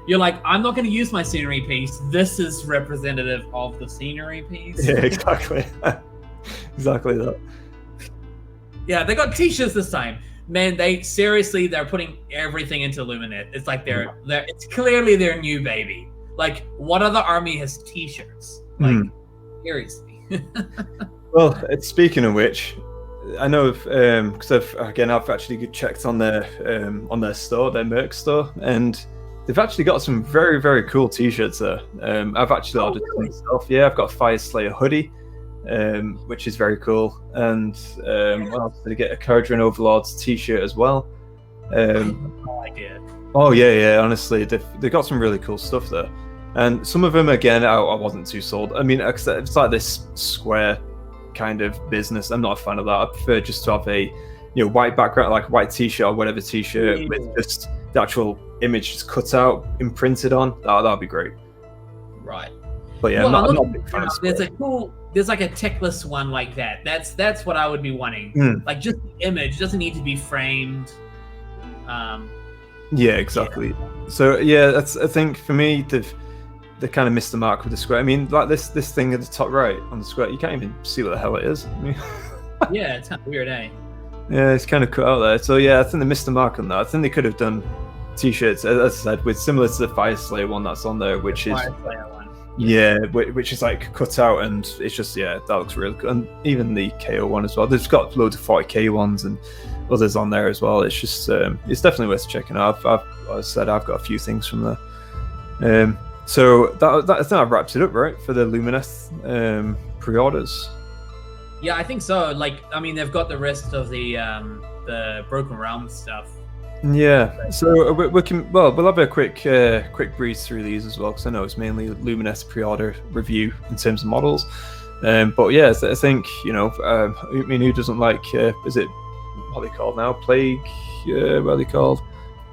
You're like, I'm not going to use my scenery piece. This is representative of the scenery piece. Yeah, exactly. Exactly that. Yeah, they got t-shirts this time. Man, they're putting everything into Lumineth. It's like it's clearly their new baby. Like, what other army has t-shirts? Like, seriously. Well, speaking of which, I know because I've actually checked on their store, their merch store, and they've actually got some very, very cool t-shirts there. I've actually ordered some myself. Yeah, I've got a Fire Slayer hoodie, which is very cool. And what else did I get? A Kharadron Overlords t-shirt as well. No idea. Oh yeah. Honestly, they got some really cool stuff there, and some of them again, I wasn't too sold. I mean, it's like this square kind of business. I'm not a fan of that. I prefer just to have a white background, like a white t-shirt or whatever t-shirt with just the actual image just cut out, imprinted on. That'd be great. Right. But yeah, I'm not a big fan of square. There's like a techless one like that. That's what I would be wanting. Like just the image doesn't need to be framed. Yeah, exactly. Yeah. So yeah, I think for me they kind of missed the mark with the square. I mean, like this thing at the top right on the square, you can't even see what the hell it is. Yeah, it's kind of weird, eh? Yeah, it's kind of cut out there. So yeah, I think they missed the mark on that. I think they could have done t-shirts, as I said, with similar to the Fire Slayer one that's on there, which is which is like cut out, and it's just that looks really good. And even the KO one as well. They've got loads of 40k ones and others on there as well. It's just it's definitely worth checking out. I've got a few things from there. So that I think that wraps it up, right, for the Lumineth pre-orders. Yeah, I think so. Like, I mean, they've got the rest of the Broken Realm stuff. Yeah, so we'll have a quick breeze through these as well, because I know it's mainly Lumineth pre-order review in terms of models. But yeah, I think I mean, who doesn't like? Is it what are they called now? Plague? What are they called?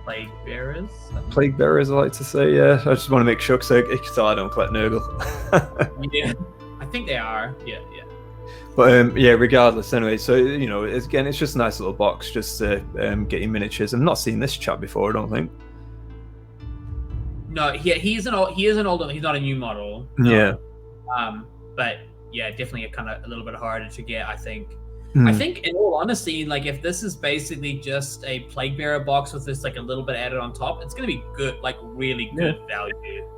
Plague bearers. Plague bearers, I like to say. Yeah, I just want to make sure because I don't collect Nurgle. Yeah, I think they are. Yeah. But yeah, regardless, anyway. So it's just a nice little box just to get your miniatures. I've not seen this chap before, I don't think. No, he is an older. He's not a new model. Yeah. But yeah, definitely a little bit harder to get, I think. I think, in all honesty, like if this is basically just a Plague Bearer box with this like a little bit added on top, it's gonna be good, like really good value.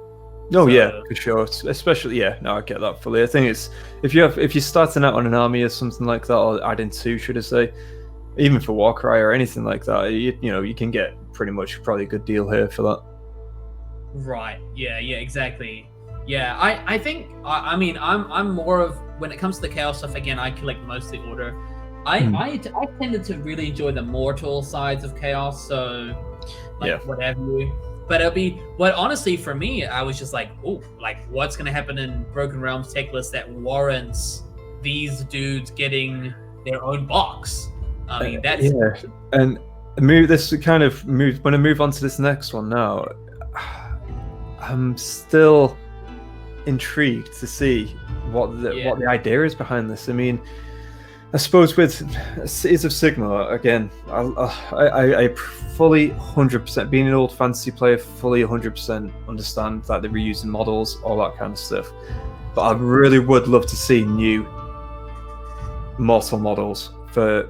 Oh yeah, for sure. Especially I get that fully. I think it's if you're starting out on an army or something like that, or adding 2, should I say, even for Warcry or anything like that, you can get pretty much probably a good deal here for that. Right. Yeah. Exactly. Yeah. I think. I mean, I'm more of, when it comes to the Chaos stuff. Again, I collect mostly Order. I tended to really enjoy the mortal sides of Chaos. So, whatever. But honestly, for me, I was just like, what's going to happen in Broken Realms tech list that warrants these dudes getting their own box? I mean, that's... Yeah, and this kind of move, when I move on to this next one now, I'm still intrigued to see what the idea is behind this. I mean, I suppose with Cities of Sigmar, again, I fully 100%, being an old fantasy player, fully 100% understand that they're reusing models, all that kind of stuff. But I really would love to see new mortal models for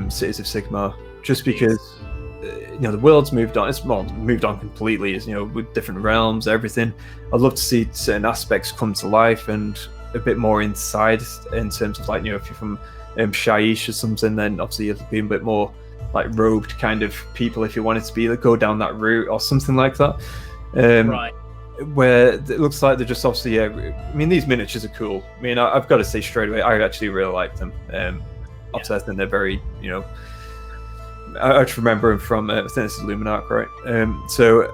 Cities of Sigmar, just because the world's moved on. It's moved on completely, with different realms, everything. I'd love to see certain aspects come to life and a bit more inside, in terms of if you're from Shaiish or something, then obviously you'll be a bit more like robed kind of people if you wanted to be, go down that route or something like that. Right. Where it looks like they're just obviously, I mean, these miniatures are cool. I mean, I've got to say straight away, I actually really like them. Obviously, I think they're very, I just remember them from, I think this is Luminarch, right? So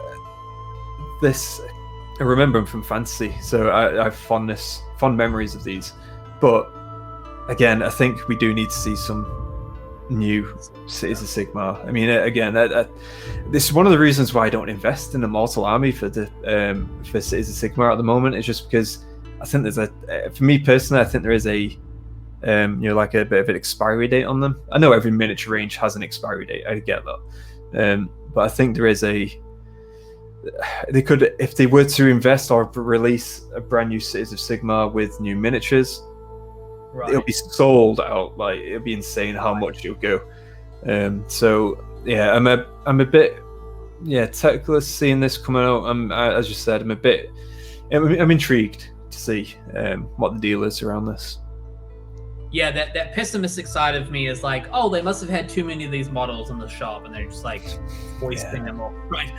I remember them from Fantasy, so I have fond memories of these. But again, I think we do need to see some new Cities of Sigmar. I mean, again, this is one of the reasons why I don't invest in a mortal army for Cities of Sigmar at the moment. It's just because I think for me personally, I think there is a like a bit of an expiry date on them. I know every miniature range has an expiry date. I get that, but I think there is they could, if they were to invest or release a brand new Cities of Sigmar with new miniatures. Right. It'll be sold out. Like, it'll be insane how much it'll go. So yeah, I'm a bit techless seeing this coming out. As you said, I'm intrigued to see what the deal is around this. Yeah, that pessimistic side of me is like, oh, they must have had too many of these models in the shop, and they're just like hoisting them off, right?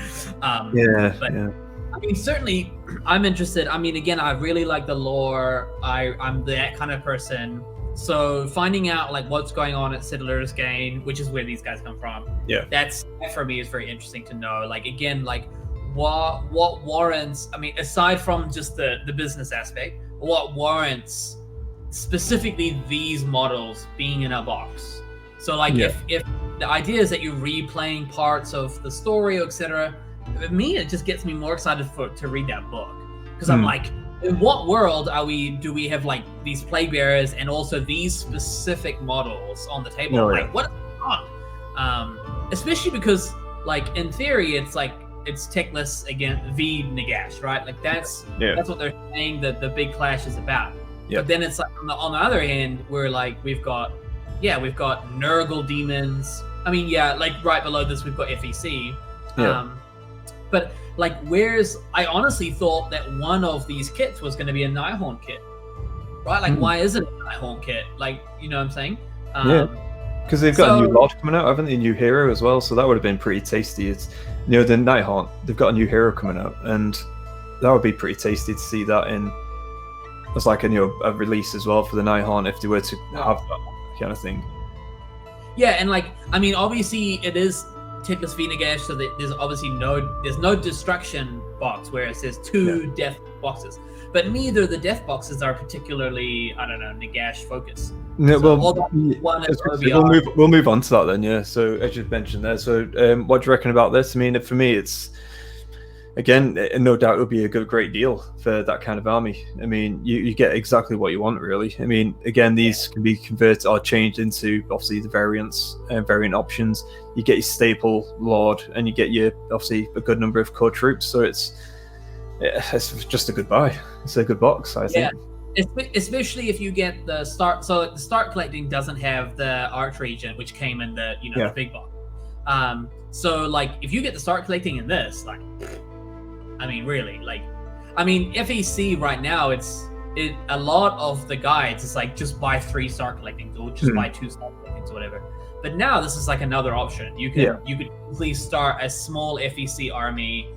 I mean, certainly, I'm interested. I mean, again, I really like the lore. I'm that kind of person. So finding out like what's going on at Settlers Gain, which is where these guys come from, that for me is very interesting to know. Like again, like what warrants? I mean, aside from just the business aspect, what warrants specifically these models being in a box? So like if the idea is that you're replaying parts of the story, etc. Me, it just gets me more excited to read that book because I'm like, in what world do we have like these plague bearers and also these specific models on the table? Like what is going on? Especially because like in theory it's like it's Teclis against v Nagash, right? Like that's what they're saying that the big clash is about. But then it's like on the other hand we've got Nurgle demons. I mean like right below this we've got FEC. But like, I honestly thought that one of these kits was going to be a Nighthorn kit, right? Like, why isn't it a Nighthorn kit? Like, you know what I'm saying? Because they've got a new Lord coming out, haven't they? A new hero as well, so that would have been pretty tasty. It's, the Nighthorn, they've got a new hero coming out, and that would be pretty tasty to see that in as like a release as well for the Nighthorn if they were to have that kind of thing. Yeah, and like, I mean, obviously it is Teclis v Nagash, so that there's obviously no destruction box, whereas there's two death boxes. But neither of the death boxes are particularly, I don't know, Nagash focused. No, so we'll move on to that then. Yeah. So as you mentioned there, so what do you reckon about this? I mean, for me, it's again, no doubt it would be a great deal for that kind of army. I mean, you get exactly what you want, really. I mean, again, these can be converted or changed into obviously the variants and variant options. You get your staple Lord, and you get your obviously a good number of core troops. So it's just a good buy. It's a good box, I think. Yeah, especially if you get the start. So the start collecting doesn't have the Archregent, which came in the the big box. So like if you get the start collecting in this, like. I mean, really, like, I mean, FEC right now, a lot of the guides, it's like just buy 3 start collectings or just buy 2 start collectings or whatever. But now this is like another option. You could easily start a small FEC army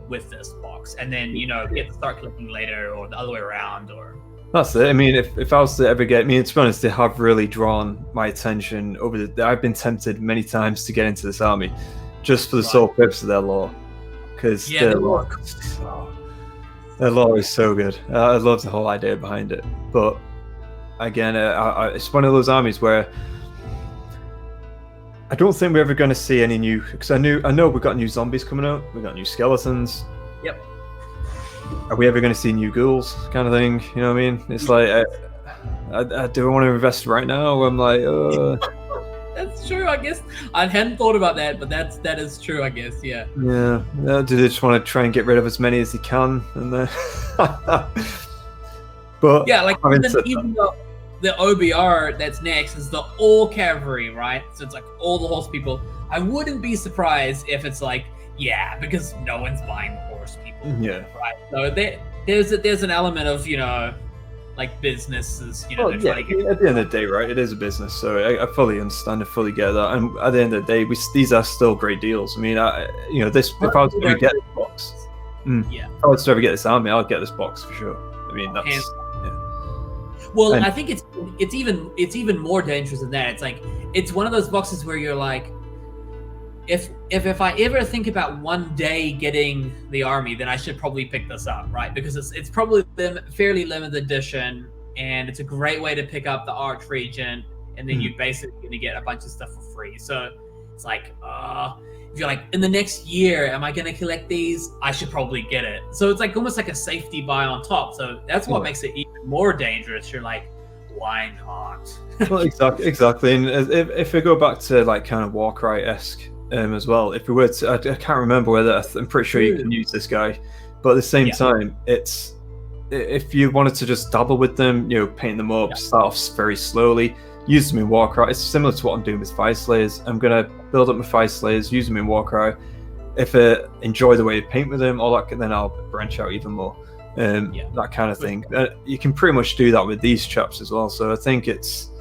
with this box, and then get the start collecting later, or the other way around, or. That's it. I mean, if I was to ever get, to be honest, they have really drawn my attention I've been tempted many times to get into this army, just for the sole purpose of their lore. Because their lore is so good. I love the whole idea behind it. But again, it's one of those armies where I don't think we're ever going to see any new. Because I know we've got new zombies coming out. We've got new skeletons. Yep. Are we ever going to see new ghouls, kind of thing? You know what I mean? It's like, I do want to invest right now. I'm like, That's true, I guess. I hadn't thought about that, but that is true, I guess. Yeah. Yeah. Do they just want to try and get rid of as many as they can, and then? But yeah, like even the OBR that's next is the all cavalry, right? So it's like all the horse people. I wouldn't be surprised if it's like, because no one's buying horse people. Yeah. Right. So there's an element of like businesses, at the end of the day, right? It is a business, so I fully understand. I fully get that. And at the end of the day, these are still great deals. I mean, this if I was to ever get this box, if I was to ever get this army, I'd get this box for sure. I mean, that's Well, I think it's even more dangerous than that. It's like it's one of those boxes where you're like, if I ever think about one day getting the army, then I should probably pick this up, right? Because it's probably fairly limited edition, and it's a great way to pick up the Archregent, and then you're basically going to get a bunch of stuff for free. So it's like, if you're like, in the next year, am I going to collect these? I should probably get it. So it's like almost like a safety buy on top. So that's what makes it even more dangerous. You're like, why not? Well, exactly. And if we go back to like kind of Warcry-esque, as well, if we were to, I can't remember whether, I'm pretty sure you can use this guy, but at the same time, it's if you wanted to just dabble with them, paint them up, start off very slowly, use them in Warcry. It's similar to what I'm doing with Fire Slayers. I'm gonna build up my Fire Slayers, use them in Warcry. If I enjoy the way you paint with them, then I'll branch out even more. That kind of thing. You can pretty much do that with these chaps as well. So I think it's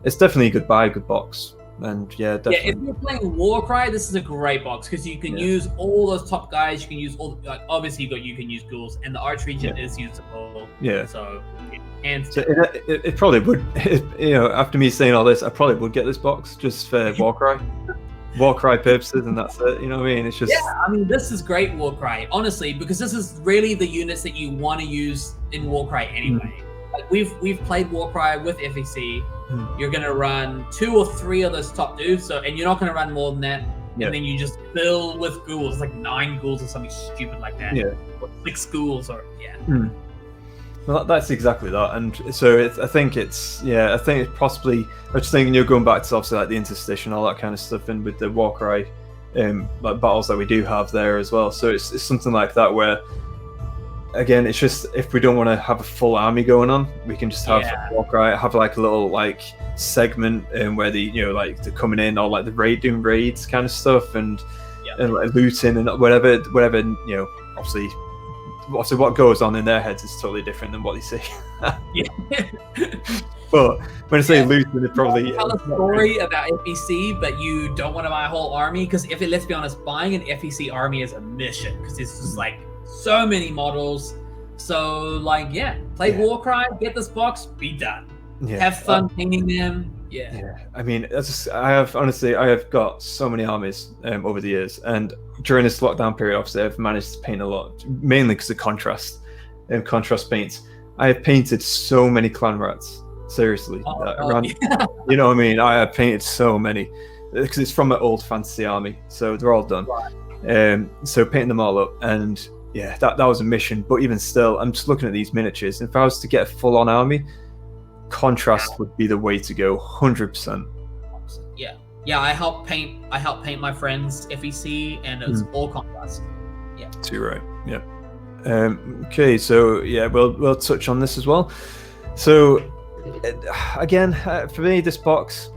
definitely a good buy, good box. And yeah, definitely. Yeah, if you're playing Warcry, this is a great box because you can use all those top guys. You can use all, like, obviously you can use ghouls, and the archery is usable. Yeah. So, and so it probably would, after me saying all this, I probably would get this box just for Warcry purposes, and that's it. You know what I mean? It's just this is great Warcry, honestly, because this is really the units that you want to use in Warcry anyway. Like we've played Warcry with FEC. You're gonna run 2 or 3 of those top dudes, and you're not gonna run more than that. And then you just fill with ghouls. It's like 9 ghouls or something stupid like that. Yeah. Or 6 ghouls, or Well, that's exactly that, and so I think it's possibly. I was thinking you're going back to obviously like the Interstice and all that kind of stuff, and with the Warcry, like battles that we do have there as well. So it's something like that where, again, it's just if we don't want to have a full army going on, we can just have Warcry, have like a little like segment where the they're coming in, or like the doing raids kind of stuff, and like looting and whatever obviously. So what goes on in their heads is totally different than what they see. But when I say looting, it probably tell a story about FEC, but you don't want to buy a whole army, because let's be honest, buying an FEC army is a mission, because it's just like so many models. So play Warcry, get this box, be done. Have fun painting them. I mean, I have got so many armies over the years, and during this lockdown period, obviously, I've managed to paint a lot, mainly because of contrast and contrast paints. I have painted so many clan rats, seriously. You know what I mean? I have painted so many, because it's from an old fantasy army, so they're all done. So painting them all up, and that was a mission. But even still, I'm just looking at these miniatures. If I was to get a full-on army, contrast would be the way to go, 100%. I helped paint my friend's FEC, and it was all contrast. Too right. Okay, so we'll touch on this as well. So again, for me, this box,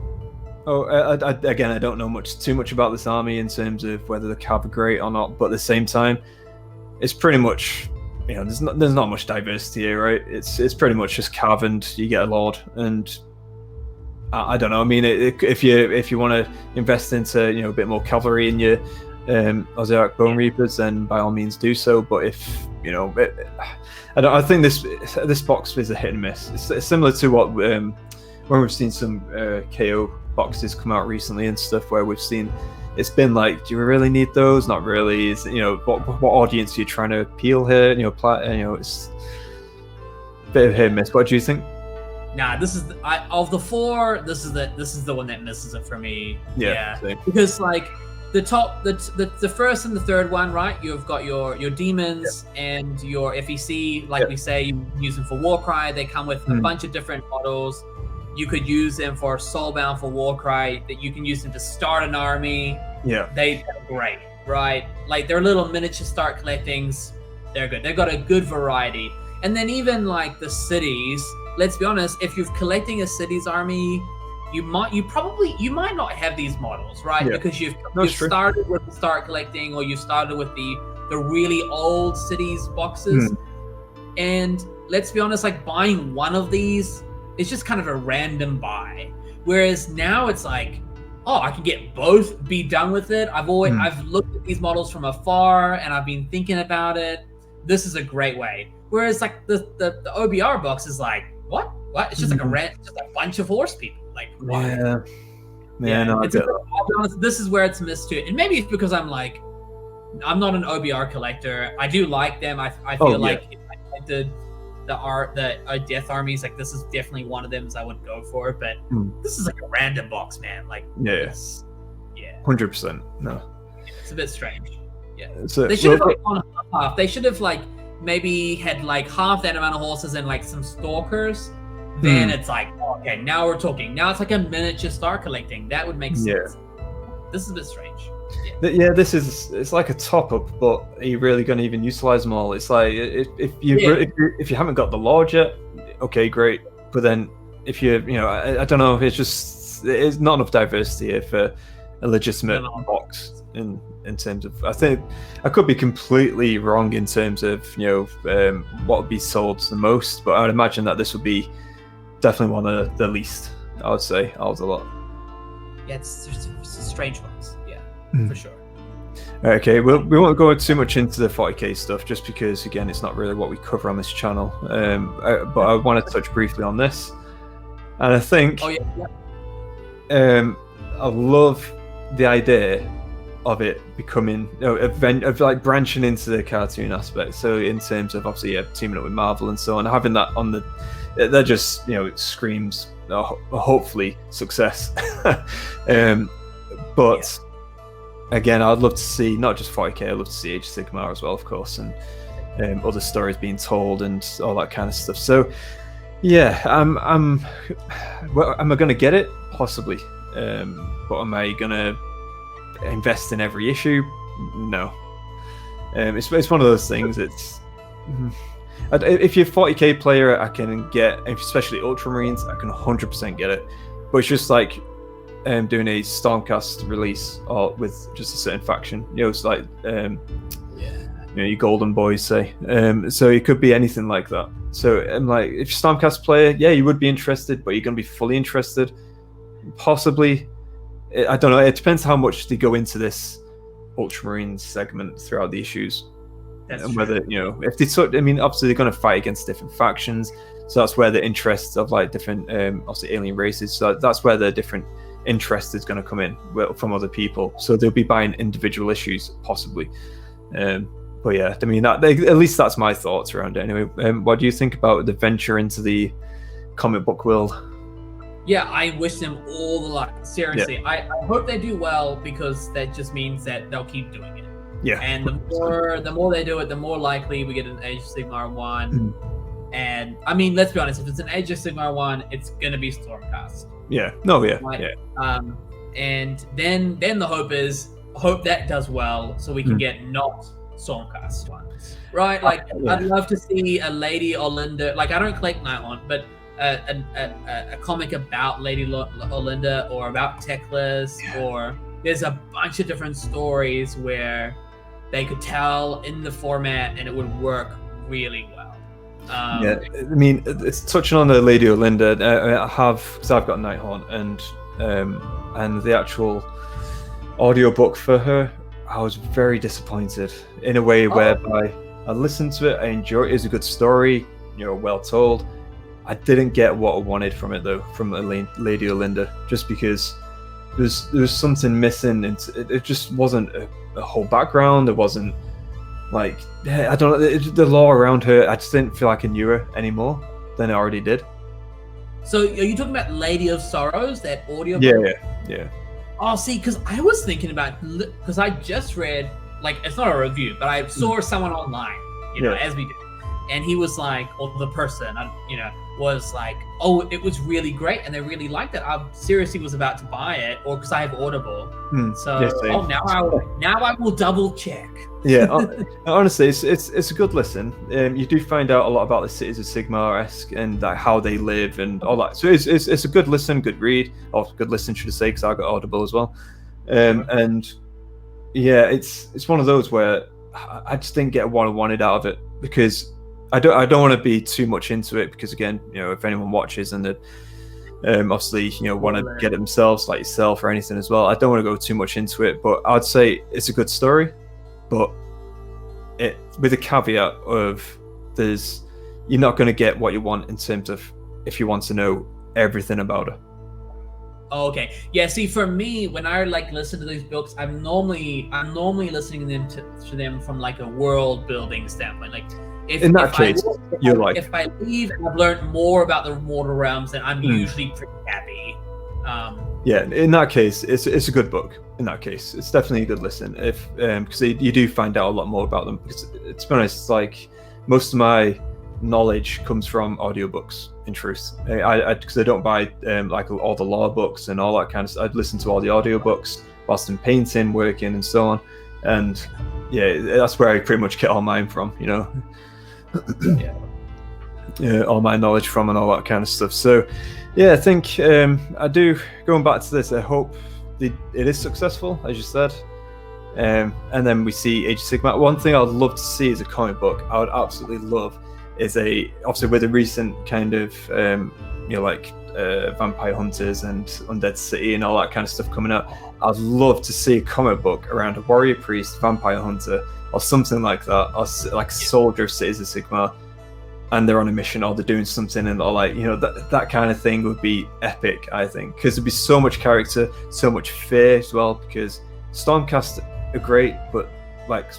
I don't know too much about this army in terms of whether the cav are great or not, but at the same time, it's pretty much, there's not much diversity here, right? It's pretty much just cav, and you get a lord, and I don't know. I mean, if you want to invest into a bit more cavalry in your Ozark Bone Reapers, then by all means do so. But if I think this box is a hit and miss. It's similar to what when we've seen some KO boxes come out recently and stuff, where we've seen. It's been like, do you really need those? Not really. What audience are you trying to appeal here? It's a bit of hit and miss. What do you think? Nah, this is of the 4. This is the one that misses it for me. Same. Because like the first and the third one, right? You've got your demons and your FEC. Like we say, you use them for Warcry. They come with a bunch of different models. You could use them for Soulbound for Warcry. That you can use them to start an army. They're great, right? Like they're little miniature start collectings. They're good. They've got a good variety. And then even like the cities. Let's be honest. If you're collecting a cities army, you might not have these models, right? Because you've started with the start collecting, or you started with the really old cities boxes. And let's be honest, like buying one of these, it's just kind of a random buy. Whereas now it's like, I can get both, be done with it. I've looked at these models from afar, and I've been thinking about it. This is a great way. Whereas like the OBR box is like, what? It's just like just a bunch of horse people. Like, why? No, I'll be honest, this is where it's missed too. And maybe it's because I'm not an OBR collector. I do like them. I feel like if I collected the Death armies, like this is definitely one of them I would go for. But this is like a random box, man. Like 100%. No, it's a bit strange. So, they should have gone half. They should have like maybe had like half that amount of horses and like some stalkers. Then it's like, okay, now we're talking. Now it's like a miniature star collecting. That would make sense. This is a bit strange. It's like a top up, but are you really going to even utilize them all? It's like if you haven't got the Lord yet, okay, great. But then if I don't know, it's not enough diversity here for a legitimate box in terms of. I think I could be completely wrong in terms of what would be sold the most, but I would imagine that this would be definitely one of the least. I would say out of a lot. it's strange ones. Yeah, for sure. Okay, well, we won't go too much into the 40k stuff, just because, again, it's not really what we cover on this channel. But I want to touch briefly on this, and I think I love the idea of it becoming, of like branching into the cartoon aspect. So in terms of obviously teaming up with Marvel and so on, having that on that just it screams hopefully success. But again, I'd love to see not just 40k, I'd love to see Age of Sigmar as well, of course, and other stories being told and all that kind of stuff. So yeah, am I going to get it? Possibly. But am I going to invest in every issue? No. It's one of those things. It's if you're a 40k player, I can get, especially Ultramarines, I can 100% get it. But it's just like doing a Stormcast release or with just a certain faction. It's like your Golden Boys say. So it could be anything like that. So I'm like, if you're a Stormcast player, yeah, you would be interested, but you're going to be fully interested. Possibly. I don't know. It depends how much they go into this Ultramarines segment throughout the issues. That's and true. whether, if they sort, obviously they're going to fight against different factions. So that's where the interests of like different, obviously alien races. So that's where the different interest is going to come in from other people. So they'll be buying individual issues, possibly. But yeah, at least that's my thoughts around it. Anyway, what do you think about the venture into the comic book world? Yeah, I wish them all the luck. Seriously, yeah. I hope they do well, because that just means that they'll keep doing it. Yeah. And the more they do it, the more likely we get an Age of Sigmar 1. And I mean, let's be honest, if it's an Age of Sigmar 1, it's gonna be Stormcast. Yeah. No. Yeah. Right? Yeah. And then the hope that does well, so we can get not Stormcast ones, right? Like, I'd love to see a Lady Olinda. Like, I don't collect Nighthaunt, but a comic about Lady Olinda or about Teclis, or there's a bunch of different stories where they could tell in the format and it would work really well. It's touching on the Lady Olinda. Because I've got Nighthaunt, and the actual audiobook for her, I was very disappointed in a way whereby I listened to it, I enjoyed it. It's a good story, well told. I didn't get what I wanted from it though, from Lady Olinda, just because there was something missing. It just wasn't a whole background. It wasn't like, I don't know, the lore around her. I just didn't feel like I knew her anymore than I already did. So are you talking about Lady of Sorrows, that audio? Yeah. Oh, see, because I was thinking about, because I just read, like, it's not a review, but I saw someone online, as we do, and he was like, or the person, was like, oh, it was really great, and they really liked it. I seriously was about to buy it, or because I have Audible. Now I will double check. Yeah, honestly, it's a good listen. You do find out a lot about the cities of Sigmar-esque and like how they live and all that. So it's a good listen, good read, or good listen, should I say, because I got Audible as well. And yeah, it's one of those where I just didn't get what I wanted out of it, because I don't want to be too much into it, because again, if anyone watches and they obviously want to get it themselves, like yourself or anything as well, I don't want to go too much into it. But I'd say it's a good story, but it with a caveat of you're not going to get what you want in terms of if you want to know everything about her. Oh, okay. Yeah. See, for me, when I listen to these books, I'm normally listening to them from like a world building standpoint. Like, if I leave and I've learned more about the mortal realms, then I'm usually pretty happy. Yeah, in that case, it's a good book. In that case, it's definitely a good listen. Because you do find out a lot more about them. Because to be honest, like, most of my knowledge comes from audiobooks. In truth, because I don't buy like all the lore books and all that kind of stuff. I'd listen to all the audiobooks whilst I'm painting, working, and so on. And yeah, that's where I pretty much get all mine from. All my knowledge from and all that kind of stuff. So yeah, I think I do, going back to this, I hope it is successful, as you said, and then we see Age of Sigmar. One thing I'd love to see is a comic book. I would absolutely love is obviously with the recent kind of like Vampire Hunters and Undead City and all that kind of stuff coming out. I'd love to see a comic book around a warrior priest, vampire hunter, or something like that, or like a soldier of Cities of Sigmar, and they're on a mission or they're doing something, and they're like, that kind of thing would be epic, I think, because there'd be so much character, so much fear as well, because Stormcast are great, but like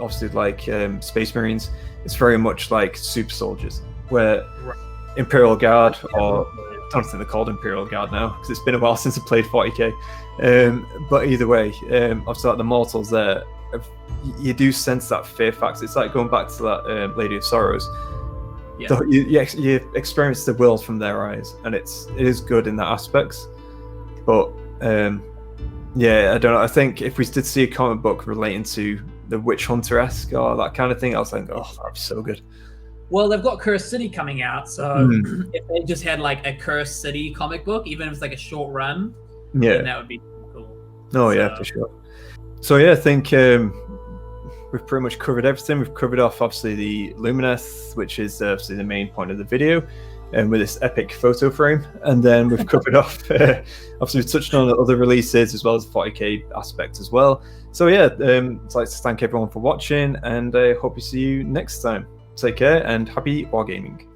obviously like Space Marines, it's very much like super soldiers, where Imperial Guard, or I don't think they're called Imperial Guard now because it's been a while since I played 40k, but either way, obviously like the mortals there, you do sense that fear factor. It's like going back to that Lady of Sorrows. You experience the world from their eyes, and it is good in that aspects. But I don't know, I think if we did see a comic book relating to the Witch Hunter-esque or that kind of thing, I was like, oh, that'd be so good. Well, they've got Cursed City coming out, so if they just had like a Cursed City comic book, even if it's like a short run, then that would be cool. Oh, yeah, for sure. So yeah, I think we've pretty much covered everything. We've covered off obviously the Lumineth, which is obviously the main point of the video, with this epic photo frame, and then we've covered off obviously we've touched on other releases as well as the 40k aspect as well. So yeah, I'd like to thank everyone for watching, and I hope to see you next time. Take care and happy wargaming.